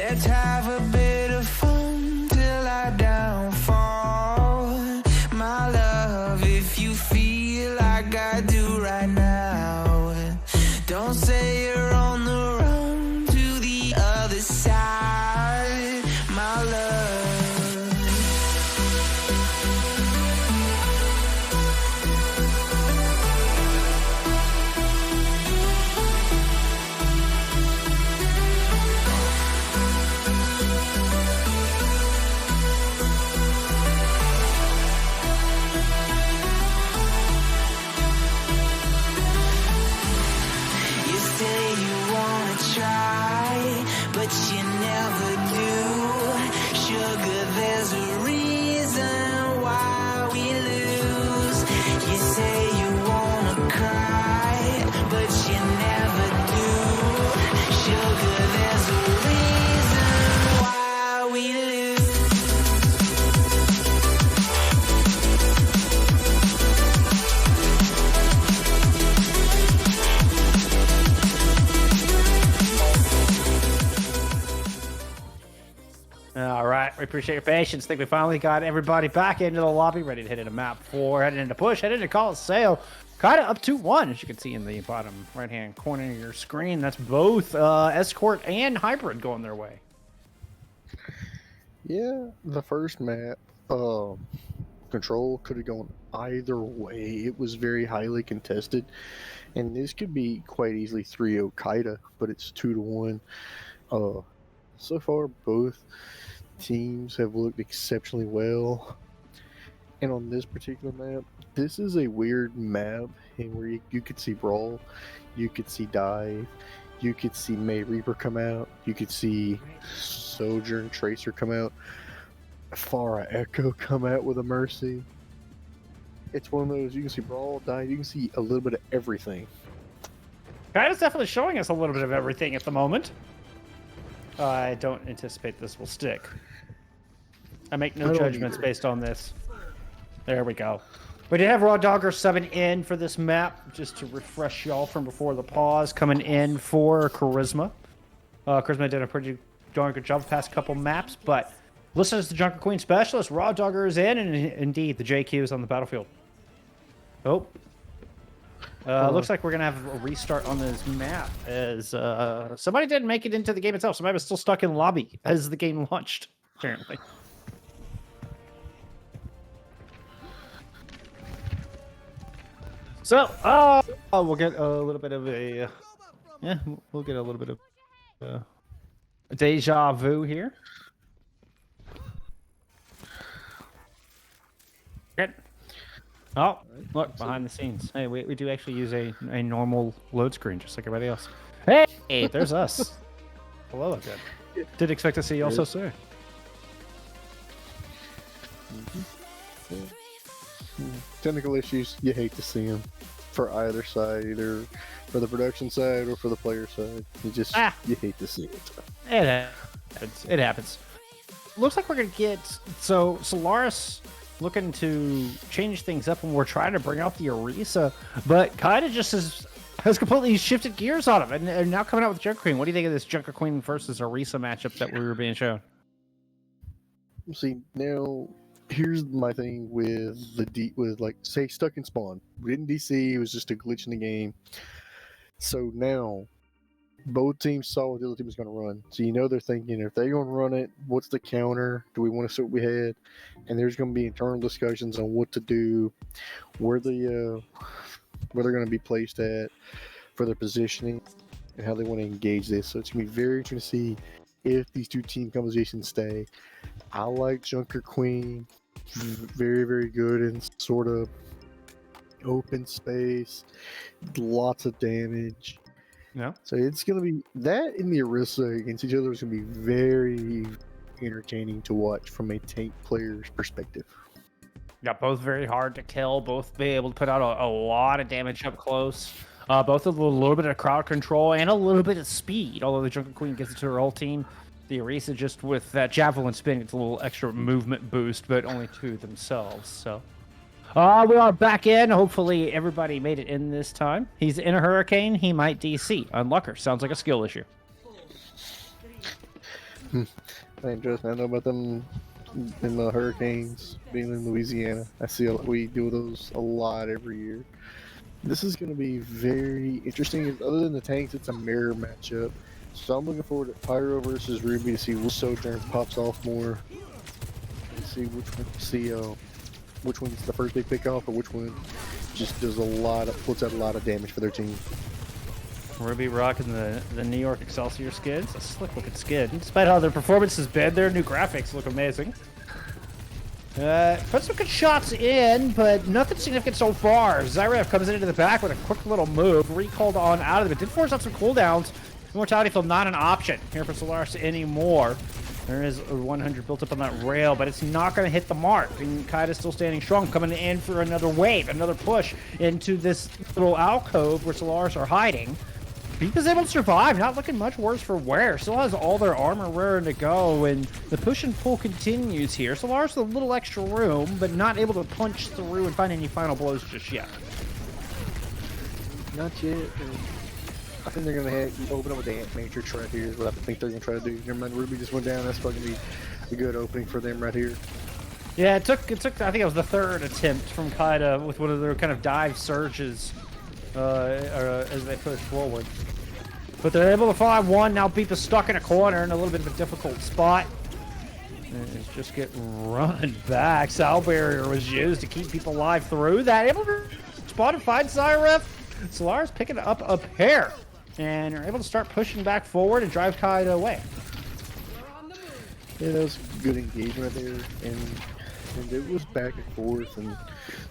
Let's have a bit of fun till I downfall. My love, if you feel like I do right now, don't say you're on the run to the other side, my love. But you never do. Sugar, there's a reason why we lose. You say you wanna cry, but you never do. Sugar, there's a reason why we lose. All right, we appreciate your patience. I think we finally got everybody back into the lobby, ready to hit into map 4, heading into push, heading into Coliseum. Kaida up 2-1, as you can see in the bottom right-hand corner of your screen. That's both Escort and Hybrid going their way. Yeah, the first map, Control could have gone either way. It was very highly contested, and this could be quite easily 3-0 Kaida, but it's 2-1. So far, both teams have looked exceptionally well. And on this particular map, this is a weird map in where you could see Brawl, you could see Dive, you could see May Reaper come out, you could see Sojourn Tracer come out, Pharah Echo come out with a Mercy. It's one of those, you can see Brawl, Dive, you can see a little bit of everything. Kaida's definitely showing us a little bit of everything at the moment. I don't anticipate this will stick. I make no judgments based on this. There we go. We did have Raw Dogger subbing in for this map, just to refresh y'all from before the pause, coming in for Charisma. Charisma did a pretty darn good job the past couple maps, but listen as the Junker Queen Specialist, Raw Dogger is in, and indeed, the JQ is on the battlefield. Oh. Looks like we're going to have a restart on this map, as somebody didn't make it into the game itself. Somebody was still stuck in lobby as the game launched, apparently. So, we'll get a little bit of a, we'll get a little bit of a deja vu here. Good. Oh, look, behind the scenes. Hey, we do actually use a normal load screen, just like everybody else. Hey, there's us. Hello again. Did expect to see you also soon. Technical issues, you hate to see them for either side, either for the production side or for the player side. You hate to see it. It happens. It happens. Looks like we're going to get... So, Solaris looking to change things up, and we're trying to bring out the Orisa, but Kaida just has completely shifted gears on him, and now coming out with Junker Queen. What do you think of this Junker Queen versus Orisa matchup that we were being shown? See, now here's my thing with with like, say, stuck in spawn. We didn't DC, it was just a glitch in the game. So now both teams saw what the other team was going to run. So you know they're thinking, if they're going to run it, what's the counter? Do we want to see what we had? And there's going to be internal discussions on what to do, where they're going to be placed at for their positioning, and how they want to engage this. So it's going to be very interesting to see if these two team compositions stay. I like Junker Queen. Very, very good in sort of open space. Lots of damage. Yeah. So it's going to be that, and the Orisa against each other is going to be very entertaining to watch from a tank player's perspective. Yeah, both very hard to kill. Both be able to put out a lot of damage up close. Both with a little bit of crowd control and a little bit of speed. Although the Junker Queen gets it to her whole team, the Orisa just with that javelin spin gets a little extra movement boost, but only to themselves. So. We are back in. Hopefully everybody made it in this time. He's in a hurricane. He might DC. Unlucker. Sounds like a skill issue. I ain't trust me. I know about them in the hurricanes being in Louisiana. We do those a lot every year. This is going to be very interesting. Other than the tanks, it's a mirror matchup. So I'm looking forward to Pyro versus Ruby to see which Sojourn pops off more. And see which one's the first big pick off, or which one just does puts out a lot of damage for their team. Ruby rocking the New York Excelsior skid. It's a slick looking skid. Despite how their performance has been, their new graphics look amazing. Put some good shots in, but nothing significant so far. Zyrev comes into the back with a quick little move, recalled on out of it. Did force out some cooldowns. Immortality Field not an option here for Solaris anymore. There is a 100 built up on that rail, but it's not going to hit the mark. And Kaida's still standing strong, coming in for another wave, another push into this little alcove where Solaris are hiding. Beepa's able to survive, not looking much worse for wear. Still has all their armor raring to go, and the push and pull continues here. Solaris with a little extra room, but not able to punch through and find any final blows just yet. Not yet. I think they're going to open up with the Ant Matrix right here is what I think they're going to try to do. Never mind, Ruby just went down. That's probably going to be a good opening for them right here. Yeah, it took. I think it was the third attempt from Kaida with one of their kind of dive surges as they push forward. But they're able to find one. Now Beepa's stuck in a corner in a little bit of a difficult spot. And it's just getting run back. Sow barrier was used to keep people alive through that. Able to spot and find Zyrev. Solaris picking up a pair. And are able to start pushing back forward and drive Kaida away. Yeah, that was good engagement there, and it was back and forth. And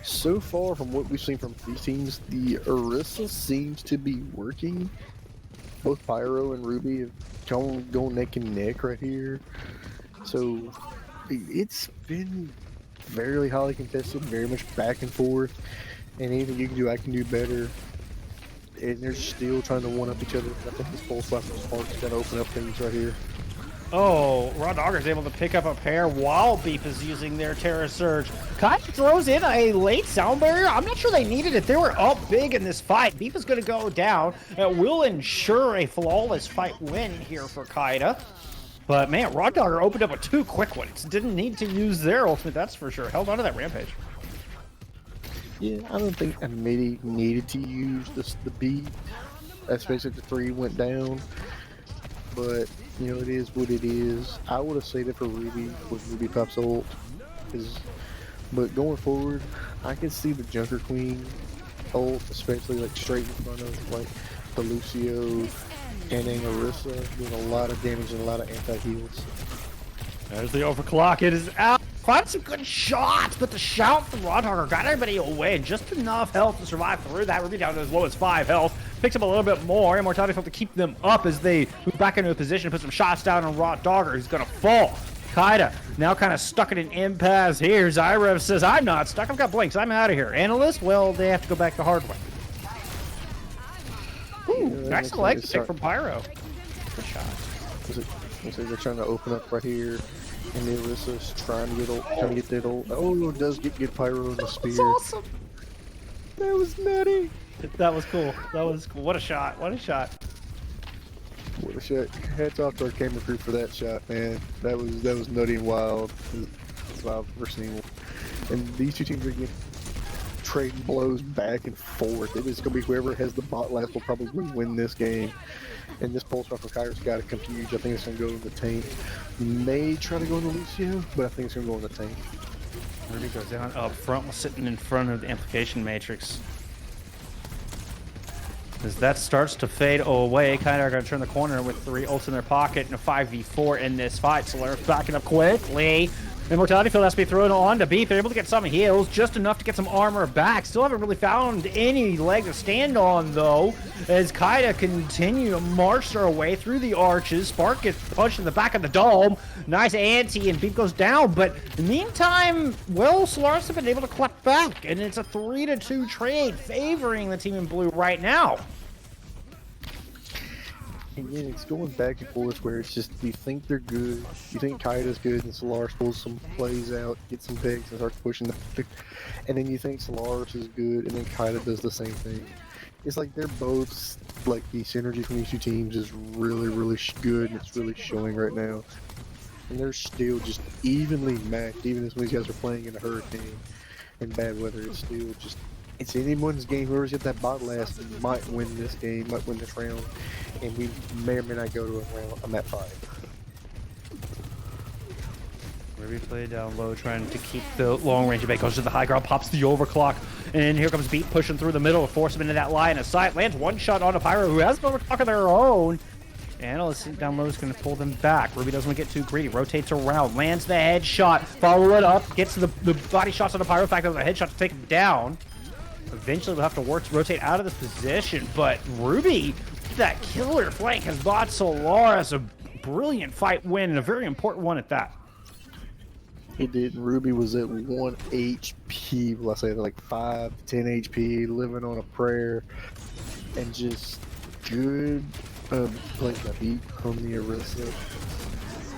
so far, from what we've seen from these teams, the Orisa seems to be working. Both Pyro and Ruby have gone neck and neck right here. So it's been very highly contested, very much back and forth. And anything you can do, I can do better. And they're still trying to one-up each other. I think this pulse weapon spark's gonna open up things right here. Oh, Raw Dogger's able to pick up a pair while Beep is using their Terra Surge. Kaida throws in a late sound barrier. I'm not sure they needed it. They were up big in this fight. Beep is going to go down. It will ensure a flawless fight win here for Kaida. But man, Raw Dogger opened up with two quick ones. Didn't need to use their ultimate, that's for sure. Held onto that rampage. Yeah, I don't think Amity needed to use the beat, especially if the 3 went down. But, you know, it is what it is. I would have saved it for Ruby with Ruby Pop's ult. But going forward, I can see the Junker Queen ult, especially like straight in front of like the Lucio and then Orisa, doing a lot of damage and a lot of anti-heals. There's the overclock. It is out. Quite some good shots, but the shout from Rodhogger got everybody away. Just enough health to survive through that. Ruby down to as low as 5 health. Picks up a little bit more. Immortality Field to keep them up as they move back into a position, put some shots down on Rodhogger. He's going to fall. Kaida now kind of stuck in an impasse here. Zyrev says, I'm not stuck. I've got blinks. I'm out of here. Analyst, well, they have to go back the hard way. Ooh, nice leg pick from Pyro. Good shot. They're trying to open up right here. And the Orisa's trying to get that ult. Oh, it does get Pyro in the spear. That's awesome. That was nutty. That was cool. That was cool. What a shot. What a shot. What a shot. Hats off to our camera crew for that shot, man. That was nutty and wild. I've ever seen. And these two teams are getting trading blows back and forth. It is going to be whoever has the bot last will probably win this game. And this pulse rifle Kaiser's got to confuse. I think it's going to go in the tank. May try to go in the Lucio, but I think it's going to go in the tank. Ruby goes down up front, sitting in front of the amplification matrix. As that starts to fade away, Kaida are going to turn the corner with 3 ults in their pocket and a 5v4 in this fight. Solaris backing up quickly. Immortality Field has to be thrown on to Beep. They're able to get some heals, just enough to get some armor back. Still haven't really found any leg to stand on, though, as Kaida continue to march their way through the arches. Spark gets punched in the back of the dome. Nice anti, and Beep goes down. But in the meantime, well, Solaris have been able to collect back, and it's a 3-2 trade favoring the team in blue right now. And yeah, it's going back and forth where it's just, you think they're good, you think Kaida's good, and Solaris pulls some plays out, gets some picks, and starts pushing the pick. And then you think Solaris is good, and then Kaida does the same thing. it's like they're both like the synergy between these two teams is really, really good, and it's really showing right now. And they're still just evenly matched, even as these guys are playing in a hurricane and bad weather. It's still just it's anyone's game. Whoever's got that bot last might win this game, might win this round, and we may or may not go to a map 5. Ruby played down low, trying to keep the long range debate. Goes to the high ground, pops the overclock, and here comes Beat pushing through the middle to force him into that line of sight. Lands one shot on a Pyro who has an overclock of their own. Analyst down low is going to pull them back. Ruby doesn't want to get too greedy. Rotates around, lands the headshot, follow it up, gets the body shots on the Pyro. In fact, there's a headshot to take him down. Eventually, we'll have to work to rotate out of this position, but Ruby, that killer flank, has bought Solaris a brilliant fight win, and a very important one at that. He did. Ruby was at 1 HP. Well, I say like 5 to 10 HP, living on a prayer, and just good playing that beat from the Orisa,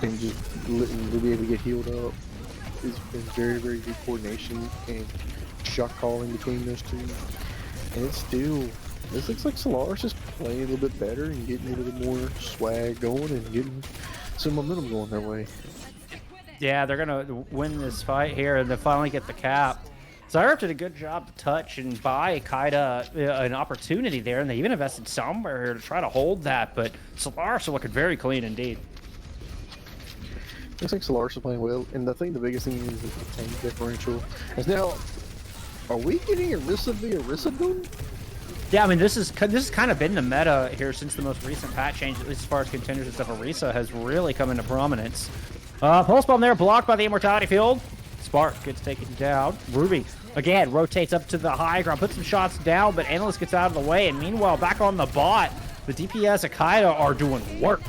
and just letting Ruby able to get healed up. It's been very, very good coordination and shot calling between those two. And it's still, this looks like Solaris is playing a little bit better and getting a little bit more swag going and getting some momentum going their way. Yeah, they're going to win this fight here, and they finally get the cap. Solaris did a good job to touch and buy Kaida an opportunity there, and they even invested somewhere here to try to hold that, but Solaris are looking very clean indeed. Looks like Solaris is playing well, and I think the biggest thing is the tank differential. Is now, are we getting Orisa via Orisa done? Yeah, I mean, this has kind of been the meta here since the most recent patch change, at least as far as contenders and stuff. Orisa has really come into prominence. Pulse bomb there, blocked by the Immortality Field. Spark gets taken down. Ruby, again, rotates up to the high ground, puts some shots down, but Analyst gets out of the way. And meanwhile, back on the bot, the DPS of Kaida are doing work.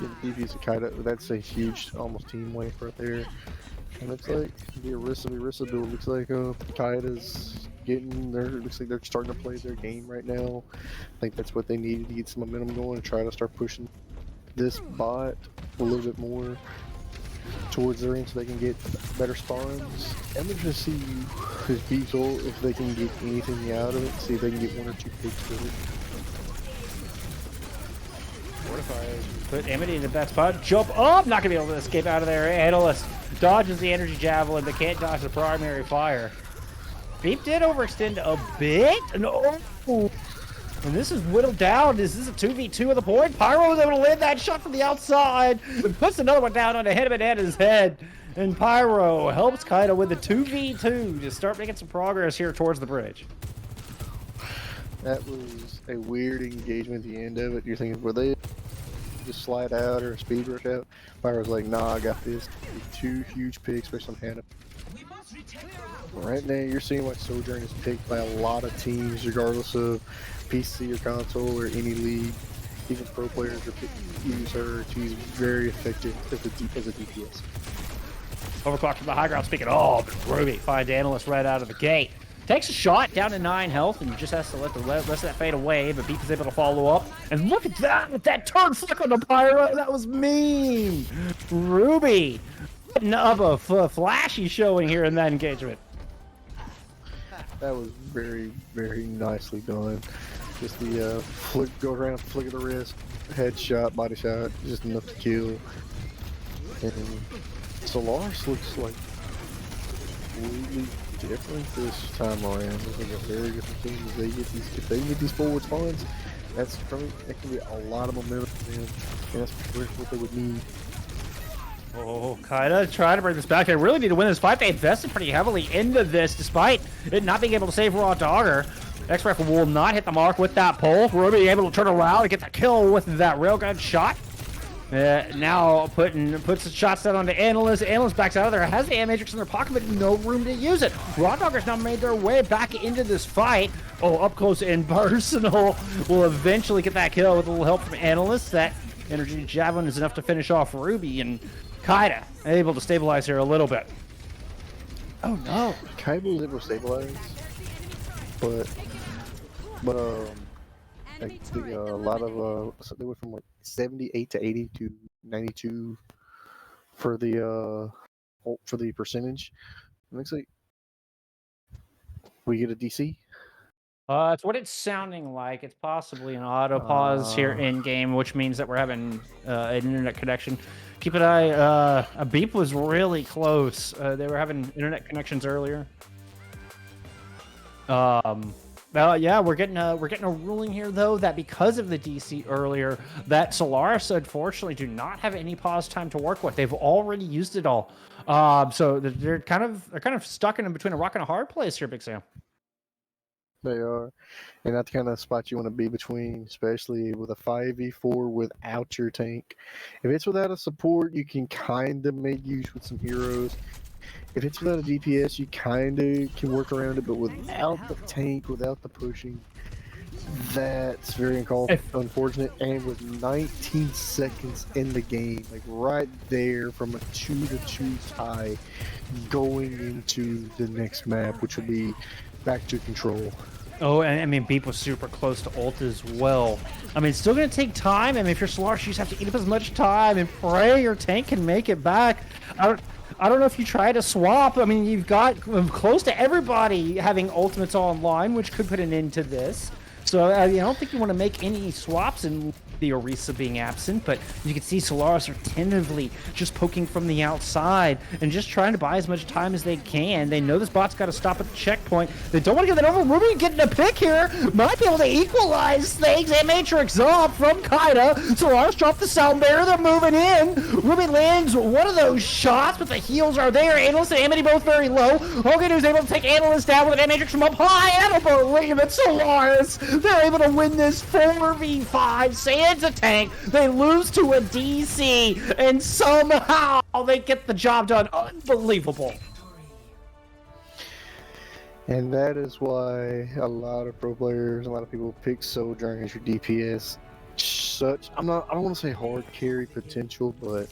Yeah, the DPS of Kaida, that's a huge, almost team wipe right there. And looks like the Orisa build looks like Kaida's getting there. Looks like they're starting to play their game right now. I think that's what they needed to get some momentum going and try to start pushing this bot a little bit more towards their end so they can get better spawns. I'm interested to see his beat ult, if they can get anything out of it, see if they can get 1 or 2 picks with it. Fortifies, put Amity in the best spot, jump up, not gonna be able to escape out of there. Analyst dodges the energy javelin, but can't dodge the primary fire. Beep did overextend a bit. No. And this is whittled down. Is this a 2v2 of the point? Pyro was able to land that shot from the outside and puts another one down on the head of Banana's head. And Pyro helps Kaida with the 2v2 to start making some progress here towards the bridge. That was a weird engagement at the end of it. You're thinking, were they just slide out or speed rush out? Pyro's like, nah, I got this. 2 huge picks based on Hannah. Right now, you're seeing what Sojourn is picked by a lot of teams, regardless of PC or console or any league. Even pro players use her. She's very effective as a DPS. Overclock from the high ground. Speaking of, Ruby finds Analyst right out of the gate. Takes a shot down to 9 health and just has to let the rest of that fade away, but Beep is able to follow up. And look at that with that turn flick on the Pyro. That was mean. Ruby putting up a flashy showing here in that engagement. That was very, very nicely done. Just the flick, go around, flick of the wrist, headshot, body shot, just enough to kill. And Solaris looks like completely different this time around. It's like a very different team. If they get these forward spawns, that can be a lot of momentum for them, and that's what they would need. Oh, Kaida trying to bring this back. They really need to win this fight. They invested pretty heavily into this, despite it not being able to save Raw Dogger. X-Ref will not hit the mark with that pole. Ruby able to turn around and get the kill with that railgun shot. Now puts the shots down onto Analyst. Analyst backs out of there. Has the A-Matrix in their pocket, but no room to use it. Raw Doggers now made their way back into this fight. Oh, up close and personal will eventually get that kill with a little help from Analyst. That energy javelin is enough to finish off Ruby, and Kaida able to stabilize here a little bit. Oh no. Kaida was able to stabilize, but I think a lot of so they went from like 78 to 80 to 92 for the percentage. It looks like we get a DC. It's what it's sounding like. It's possibly an auto pause here Uh, in game, which means that we're having an internet connection. Keep an eye. A beep was really close. They were having internet connections earlier. Yeah, we're getting a ruling here though that because of the DC earlier, that Solaris unfortunately do not have any pause time to work with. They've already used it all. So they're kind of stuck in between a rock and a hard place here, Big Sam. they are. And that's the kind of spot you want to be between, especially with a 5v4 without your tank. If it's without a support, you can kind of make use with some heroes. If it's without a DPS, you kind of can work around it, but without the tank, without the pushing, that's very unfortunate. And with 19 seconds in the game, like right there from a 2-2 tie, going into the next map, which will be back to control. Oh, and I mean, Beep was super close to ult as well. I mean, it's still going to take time. I mean, if you're Solaris, you just have to eat up as much time and pray your tank can make it back. I don't know if you try to swap. I mean, you've got close to everybody having ultimates all online, which could put an end to this. So I don't think you want to make any swaps in the Orisa being absent, but you can see Solaris are tentatively just poking from the outside and just trying to buy as much time as they can. They know this bot's got to stop at the checkpoint. They don't want to give that over. Ruby getting a pick here. Might be able to equalize things. And Matrix up from Kaida. Solaris dropped the sound barrier. They're moving in. Ruby lands one of those shots, but the heals are there. Analyst and Amity both very low. Hogan is able to take Analyst down with an Matrix from up high. I don't believe it. Solaris, they're able to win this 4v5. Sans a tank. They lose to a DC, and somehow they get the job done. Unbelievable. And that is why a lot of pro players, a lot of people pick Sojourn as your DPS. I don't want to say hard carry potential, but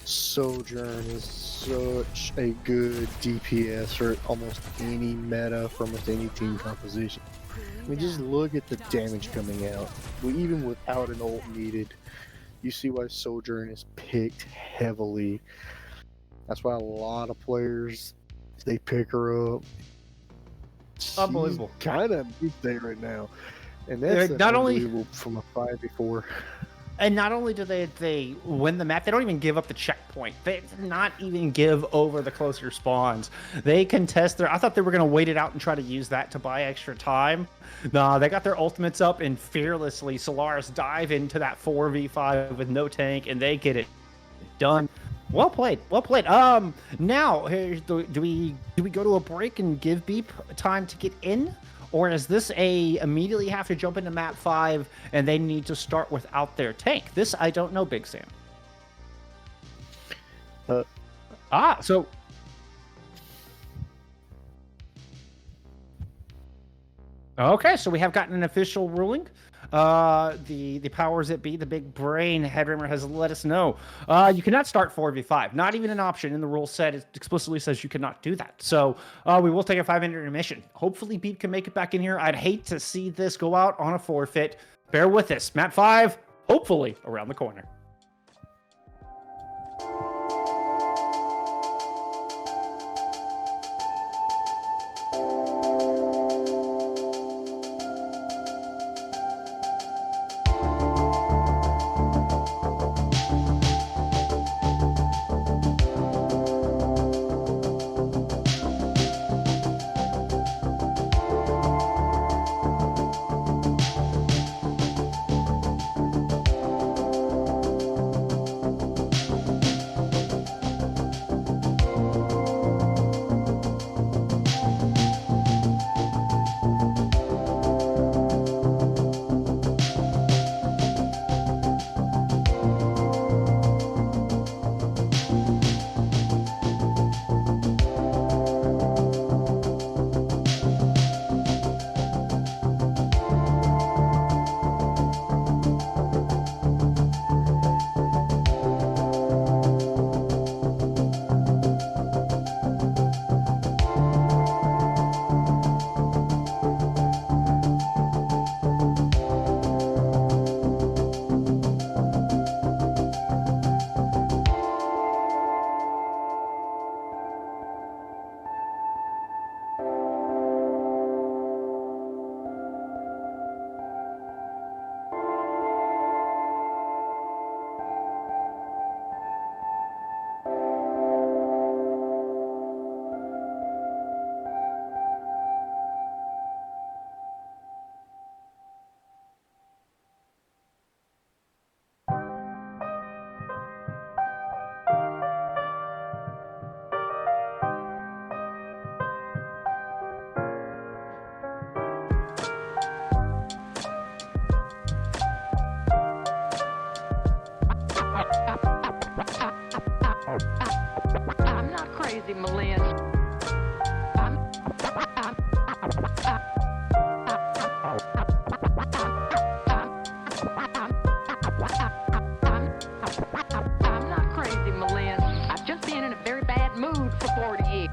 Sojourn is such a good DPS for almost any meta, for almost any team composition. I mean, just look at the damage coming out. Even without an ult needed, you see why Sojourn is picked heavily. That's why a lot of players, they pick her up. Unbelievable. Kind of beat there right now. And that's not only from a 5v4. And not only do they win the map, they don't even give up the checkpoint. They did not even give over the closer spawns. They contest I thought they were going to wait it out and try to use that to buy extra time. Nah, they got their ultimates up and fearlessly Solaris dive into that 4v5 with no tank and they get it done. Well played. Well played. Now, do we go to a break and give Beep time to get in? Or is this immediately have to jump into map 5 and they need to start without their tank? This I don't know, Big Sam. So okay, so we have gotten an official ruling. The powers that be, the big brain Headrimmer has let us know. You cannot start 4v5. Not even an option in the rule set. It explicitly says you cannot do that. So we will take a 5-minute intermission. Hopefully Beep can make it back in here. I'd hate to see this go out on a forfeit. Bear with us. Map 5, hopefully around the corner. I'm not crazy, Malin. I'm not crazy, Malin. I've just been in a very bad mood for 40 years.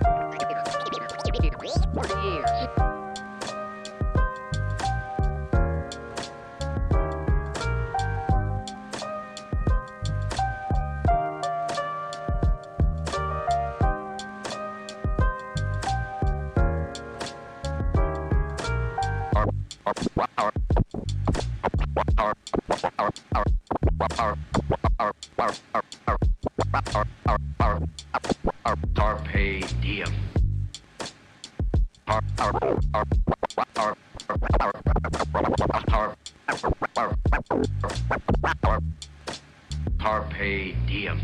40 years. Carpe diem. Carpe diem.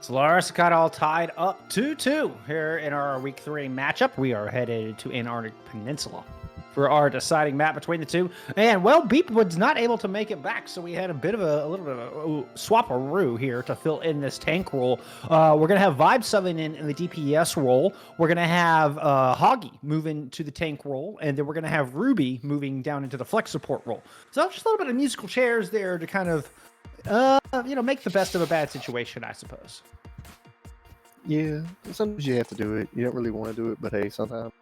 Solaris got all tied up 2-2 here in our Week 3 matchup. We are headed to Antarctic Peninsula for our deciding map between the two. And, well, Beepwood's not able to make it back, so we had a little bit of a swap-a-roo here to fill in this tank role. We're going to have Vibe subbing in the DPS role. We're going to have Hoggy moving to the tank role, and then we're going to have Ruby moving down into the flex support role. So just a little bit of musical chairs there to kind of, make the best of a bad situation, I suppose. Yeah, sometimes you have to do it. You don't really want to do it, but hey, sometimes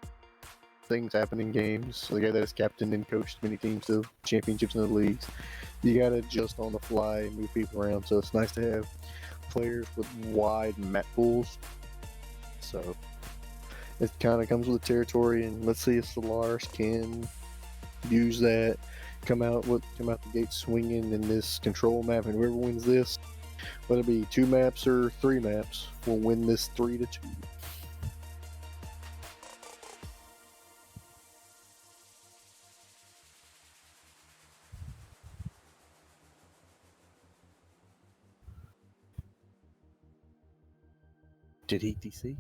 things happen in games. So the guy that has captained and coached many teams to championships in the leagues, you gotta adjust on the fly and move people around. So it's nice to have players with wide map pools. So it kind of comes with the territory, and let's see if Solaris can use that. Come out the gate swinging in this control map, and whoever wins this, whether it be 2 maps or 3 maps, will win this 3-2. Did he DC?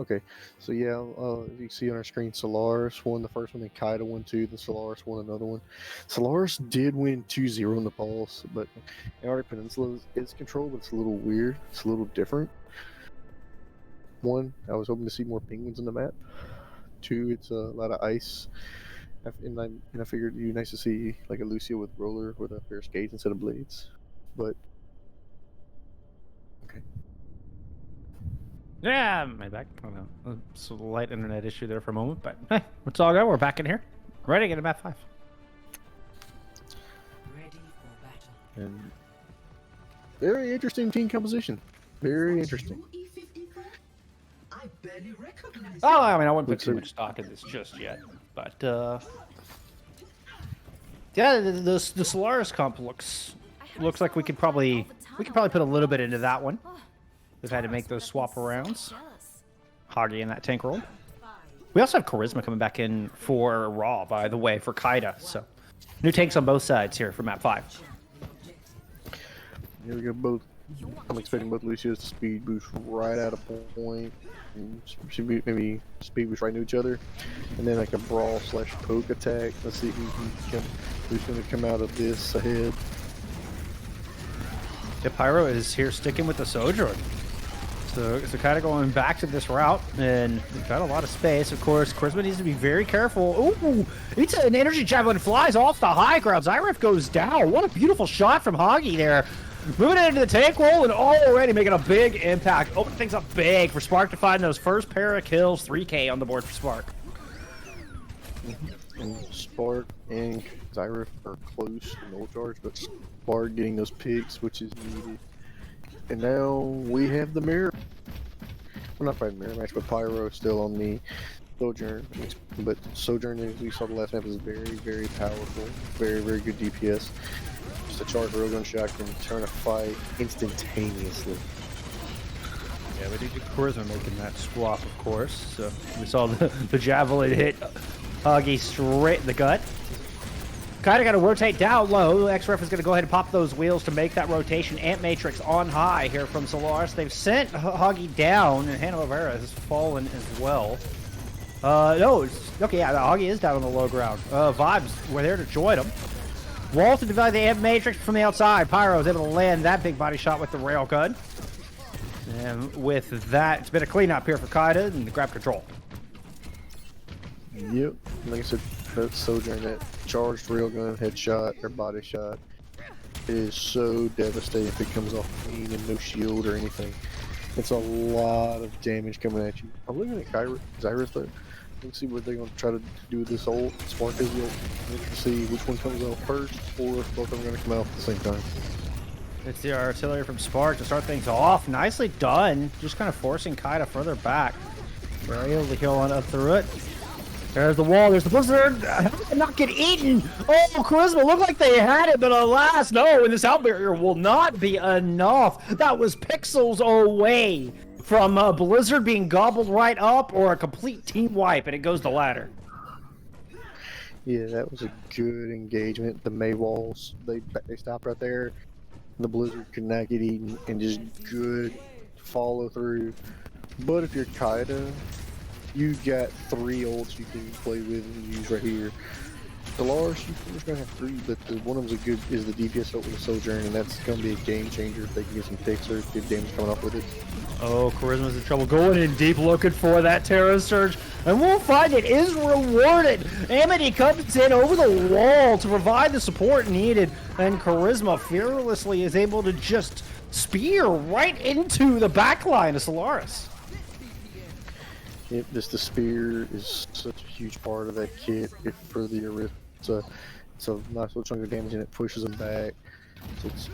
Okay, so yeah, you can see on our screen, Solaris won the first one, then Kaida won 2, then Solaris won another one. Solaris did win 2-0 in the Pulse, but Antarctic Peninsula is controlled, but it's a little weird. It's a little different. 1, I was hoping to see more penguins in the map. 2, it's a lot of ice. I figured it'd be nice to see like a Lucio with roller with a pair of skates instead of blades. But okay. Yeah, my back. I don't know. It's a light internet issue there for a moment, but hey, it's all good. We're back in here. Ready to get a map 5. And very interesting team composition. Very interesting. Oh, I mean, I wouldn't put too much stock in this just yet, but yeah, the Solaris comp looks like we could probably put a little bit into that one. We've had to make those swap arounds. Hoggy in that tank role. We also have Charisma coming back in for Raw, by the way, for Kaida. So new tanks on both sides here for map 5. Here we go. Both. I'm expecting both Lucios to speed boost right out of point. And maybe speed boost right into each other, and then like a brawl / poke attack. Let's see who's going to come out of this ahead. Yeah, Pyro is here sticking with the Sojourn. So kind of going back to this route, and we've got a lot of space. Of course, Charisma needs to be very careful. Ooh, it's an energy javelin flies off the high ground. Zyref goes down. What a beautiful shot from Hoggy there. Moving into the tank roll and already making a big impact. Open things up big for Spark to find those first pair of kills. 3K on the board for Spark. And Spark and Zyref are close to no charge, but Spark getting those picks, which is needed. And now we have the mirror. Well, not quite mirror match, but Pyro still on the Sojourn. But Sojourn, as we saw the last map, is very, very powerful. Very, very good DPS. Just a charge railgun shot can turn a fight instantaneously. Yeah, we do Charisma making that swap, of course. So we saw the javelin hit Huggy straight in the gut. Kinda got to rotate down low. X-Ref is going to go ahead and pop those wheels to make that rotation. Ant Matrix on high here from Solaris. They've sent Huggy down, and Hannah Rivera has fallen as well. No, okay, yeah, Huggy is down on the low ground. Vibes were there to join him. Wall to divide the Ant Matrix from the outside. Pyro is able to land that big body shot with the railgun. And with that, it's been a cleanup here for Kaida and the grab control. Yep, like I said, that Sojourn, that charged railgun headshot or body shot is so devastating if it comes off clean and no shield or anything. It's a lot of damage coming at you. I'm looking at Zyrus though. Let's see what they're going to try to do with this ult. Spark is the ult. Let's see which one comes out first, or if both of them are going to come out at the same time. It's the artillery from Spark to start things off. Nicely done. Just kind of forcing Kaida further back. Very able to heal on up through it. There's the wall. There's the blizzard. How did it not get eaten? Oh, Charisma looked like they had it, but alas, no. And this out barrier will not be enough. That was pixels away from Blizzard being gobbled right up or a complete team wipe, and it goes the latter. Yeah, that was a good engagement. The May walls, they stopped right there. The Blizzard could not get eaten, and just good follow through. But if you're Kaida, you got 3 ults you can play with and use right here. Solaris, you're just gonna have 3, but one of them's is the DPS ult with the Sojourn, and that's gonna be a game changer if they can get some picks or good damage coming off with it. Oh, Charisma's in trouble. Going in deep, looking for that Terra Surge, and we'll find it is rewarded. Amity comes in over the wall to provide the support needed, and Charisma fearlessly is able to just spear right into the backline of Solaris. Yep, just the spear is such a huge part of that kit. If for the Arith, it's a nice little chunk of damage, and it pushes them back. So it's,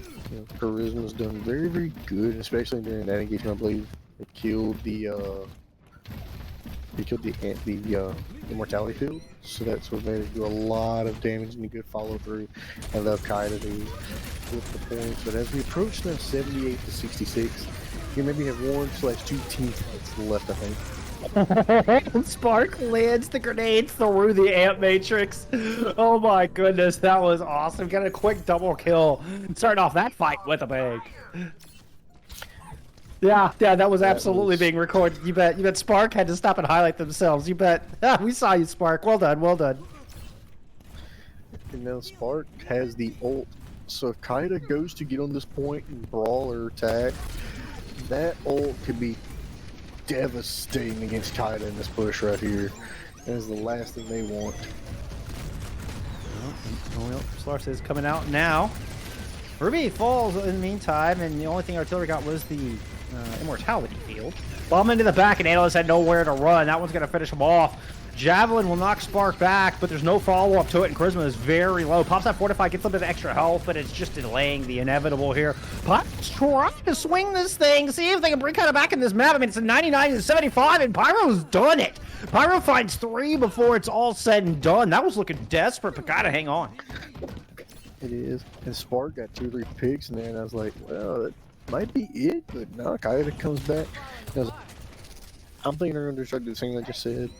Charisma's done very, very good, especially during that engagement. I believe it killed the immortality field, so that's what made it do a lot of damage and a good follow through. I love Kaida to flip the points, but as we approach now 78 to 66, you maybe have 1/2 team fights left, I think. Spark lands the grenade through the Ant Matrix. Oh my goodness, that was awesome. Got a quick double kill. Starting off that fight with a bang. Yeah, that was absolutely being recorded. You bet Spark had to stop and highlight themselves. You bet. We saw you, Spark. Well done, well done. And now Spark has the ult. So if Kaida goes to get on this point and brawl or attack, that ult could be devastating against Kaida in this push right here. That is the last thing they want. Oh, well, Solaris is coming out now. Ruby falls in the meantime, and the only thing Artillery got was the Immortality Field. Bomb into the back, and Analyst had nowhere to run. That one's going to finish him off. Javelin will knock Spark back, but there's no follow-up to it, and Charisma is very low. Pops that Fortify, gets a bit of extra health, but it's just delaying the inevitable here. Pyro's trying to swing this thing, see if they can bring Kaida back in this map. I mean, it's a 99 to 75, and Pyro's done it. Pyro finds 3 before it's all said and done. That was looking desperate, but gotta hang on. It is. And Spark got 2 or 3 picks in there, and I was like, well, that might be it, but no, Kaida comes back. I'm thinking they're going to try to do the thing I just said.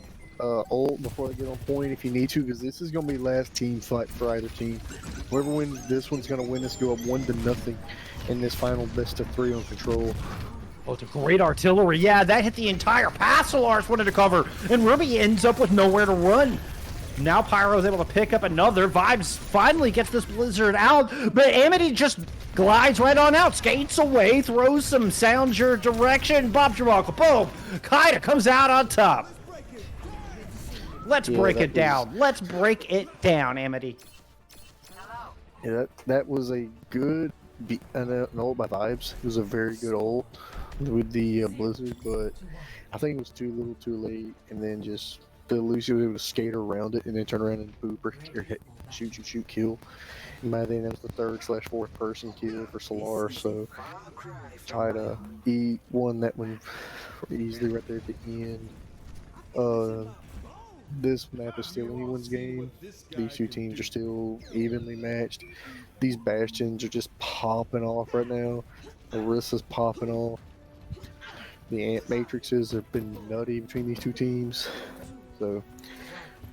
Ult before they get on point if you need to, because this is going to be last team fight for either team. Whoever wins this one's going to win this, go up 1-0 in this final best of 3 on control. Oh, it's a great artillery. Yeah, that hit the entire pass Solaris wanted to cover, and Ruby ends up with nowhere to run. Now Pyro's able to pick up another. Vibes finally gets this Blizzard out, but Amity just glides right on out, skates away, throws some sounds your direction. Bob your uncle, boom! Kaida comes out on top. Let's break it down. Let's break it down, Amity. Yeah, that was a good an ult by Vibes. It was a very good ult with the Blizzard, but I think it was too little too late, and then just Lucy was able to skate around it and then turn around and boop or hit, shoot, kill. And by then, that was the 3rd/4th person kill for Solaris, so try to won that one easily right there at the end. This map is still anyone's game. These 2 teams are still evenly matched. These Bastions are just popping off right now. Orissa's popping off. The Ant Matrixes have been nutty between these 2 teams. So,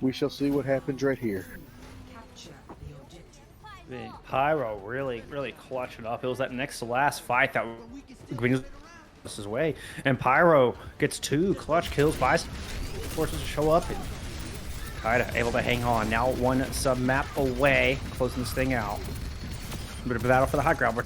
we shall see what happens right here. Pyro really clutching up. It was that next to last fight that Green was his way. And Pyro gets 2 clutch kills by forces to show up. And Kaida able to hang on. Now 1 sub-map away, closing this thing out. A bit of a battle for the high ground.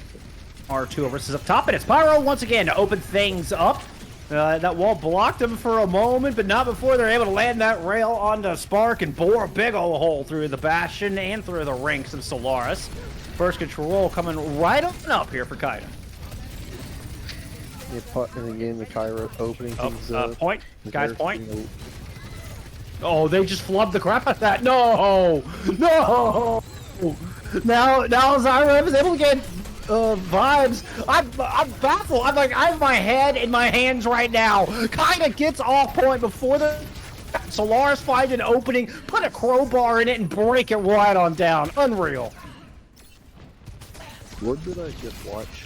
R2 versus up top, and it's Pyro once again to open things up. That wall blocked them for a moment, but not before they're able to land that rail onto Spark and bore a big ol' hole through the Bastion and through the ranks of Solaris. First control coming right on up here for Kaida. Yeah, and again, the Kyra opening things up. Point. Guys, point. Oh, they just flubbed the crap out of that. No! No! Now Zyra is able to get Vibes. I'm baffled. I have my head in my hands right now. Kaida gets off point before the Solaris finds an opening, put a crowbar in it, and break it right on down. Unreal. What did I just watch?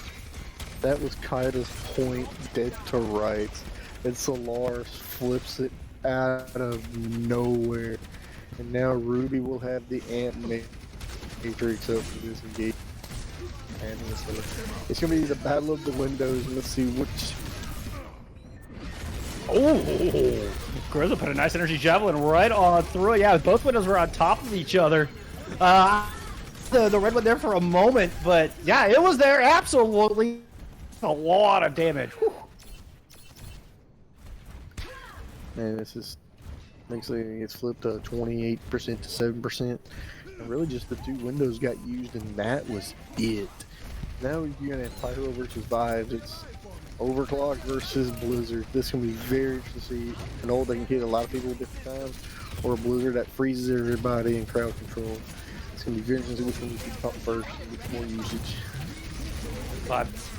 That was Kaida's point dead to rights, and Solaris flips it out of nowhere. And now Ruby will have the Ant Matrix up for this engagement. And it's gonna be the battle of the windows. Let's see which. Oh, Grizzle put a nice energy javelin right on through it. Yeah, both windows were on top of each other. The red one there for a moment, but yeah, it was there. Absolutely, a lot of damage. Whew. Man, this is basically it's flipped to 28% to 7%. And really, just the 2 windows got used, and that was it. Now you're gonna have Pyro versus Vibes. It's Overclock versus Blizzard. This can be very interesting to see an ult that can hit a lot of people at different times, or a Blizzard that freezes everybody in crowd control. It's gonna be very interesting to see which one you can pop first, which more usage. Vibes.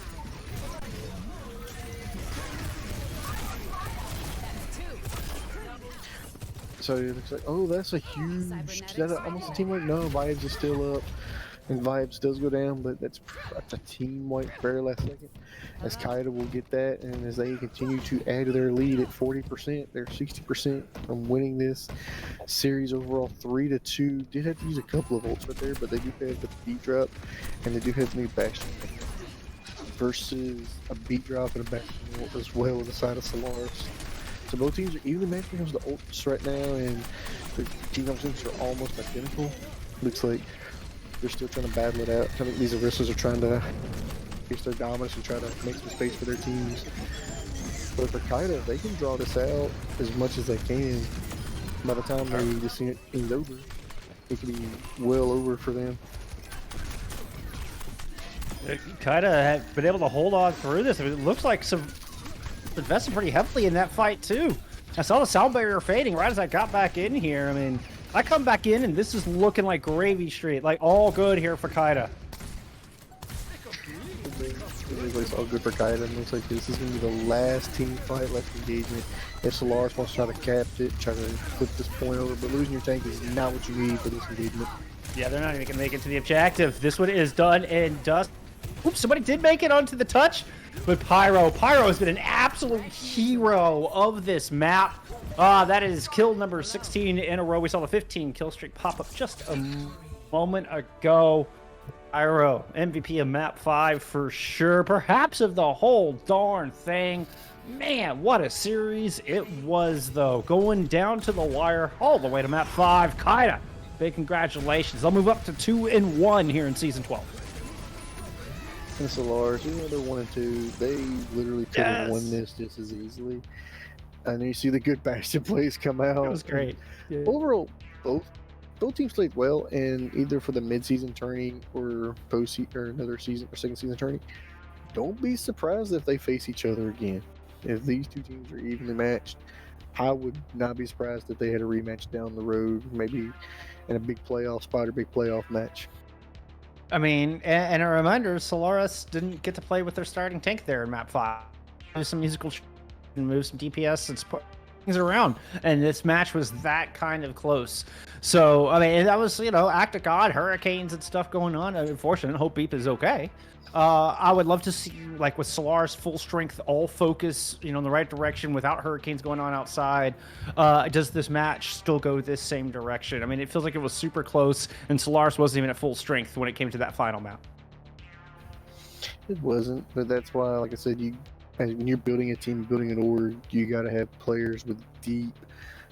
So it looks like, oh, that's a huge, is that almost a team wipe? No, Vibes is still up, and Vibes does go down, but that's a team wipe very last second. As Kaida will get that, and as they continue to add to their lead at 40%, they're 60% from winning this series overall 3-2. Did have to use a couple of ults right there, but they do have the beat drop, and they do have the new Bastion versus a beat drop and a Bastion ult as well with the side of Solaris. So both teams are evenly matched when it comes to ults right now, and the team compositions are almost identical. Looks like they're still trying to battle it out. I think these Orissas are trying to increase their dominance and try to make some space for their teams. But for Kaida, they can draw this out as much as they can. By the time this unit is over, it could be well over for them. Kaida have been able to hold on through this. I mean, it looks like some invested pretty heavily in that fight too. I saw the sound barrier fading right as I got back in here. I mean, I come back in and this is looking like gravy street, like all good here for Kaida. It's all good for Kaida. It looks like this is going to be the last team fight left engagement. If Solaris wants to try to cap it, try to flip this point over, but losing your tank is not what you need for this engagement. Yeah, they're not even going to make it to the objective. This one is done in dust. Oops, somebody did make it onto the touch, but Pyro has been an absolute hero of this map. That is kill number 16 in a row. We saw the 15 kill streak pop up just a moment ago. Pyro, MVP of map 5 for sure, perhaps of the whole darn thing. Man, what a series it was, though. Going down to the wire all the way to map 5. Kaida, big congratulations. They'll move up to 2-1 here in season 12. And Solaris, even though they're 1 and 2, they literally could have won this just as easily. And then you see the good Bastion plays come out. It was great. Yeah. Overall, both teams played well, and either for the mid-season tourney or or another season or second season tourney. Don't be surprised if they face each other again. If these two teams are evenly matched, I would not be surprised if they had a rematch down the road, maybe in a big playoff spot or big playoff match. I mean, and a reminder, Solaris didn't get to play with their starting tank there in map 5. Move some musical and move some DPS and put things around. And this match was that kind of close. So, I mean, that was, act of God, hurricanes and stuff going on. Unfortunate, hope Beep is okay. I would love to see, like, with Solaris full strength, all focus, in the right direction without hurricanes going on outside. Does this match still go this same direction? I mean, it feels like it was super close, and Solaris wasn't even at full strength when it came to that final map. It wasn't, but that's why, like I said, when you're building a team, building an org, you got to have players with deep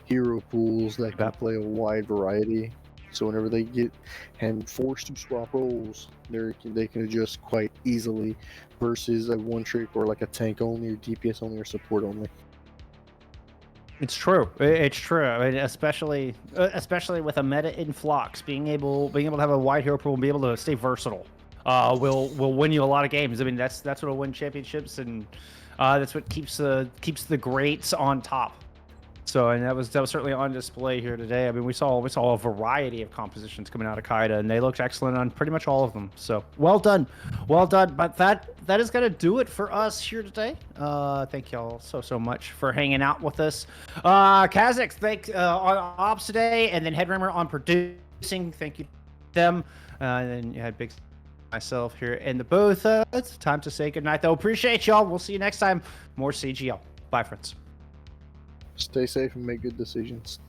hero pools that can play a wide variety. So whenever they get forced to swap roles, they can adjust quite easily versus a one trick or like a tank only or DPS only or support only. It's true. It's true. I mean, especially with a meta in flux, being able to have a wide hero pool and be able to stay versatile, will win you a lot of games. I mean, that's what'll win championships, and that's what keeps the greats on top. So, and that was certainly on display here today. I mean, we saw a variety of compositions coming out of Kaida, and they looked excellent on pretty much all of them. So, well done. But that is gonna do it for us here today. Thank y'all so much for hanging out with us. Khazix, thank on ops today, and then Headrammer on producing. Thank you to them. And then you had big myself here in the booth. It's time to say goodnight, though. Appreciate y'all. We'll see you next time. More CGL. Bye, friends. Stay safe and make good decisions.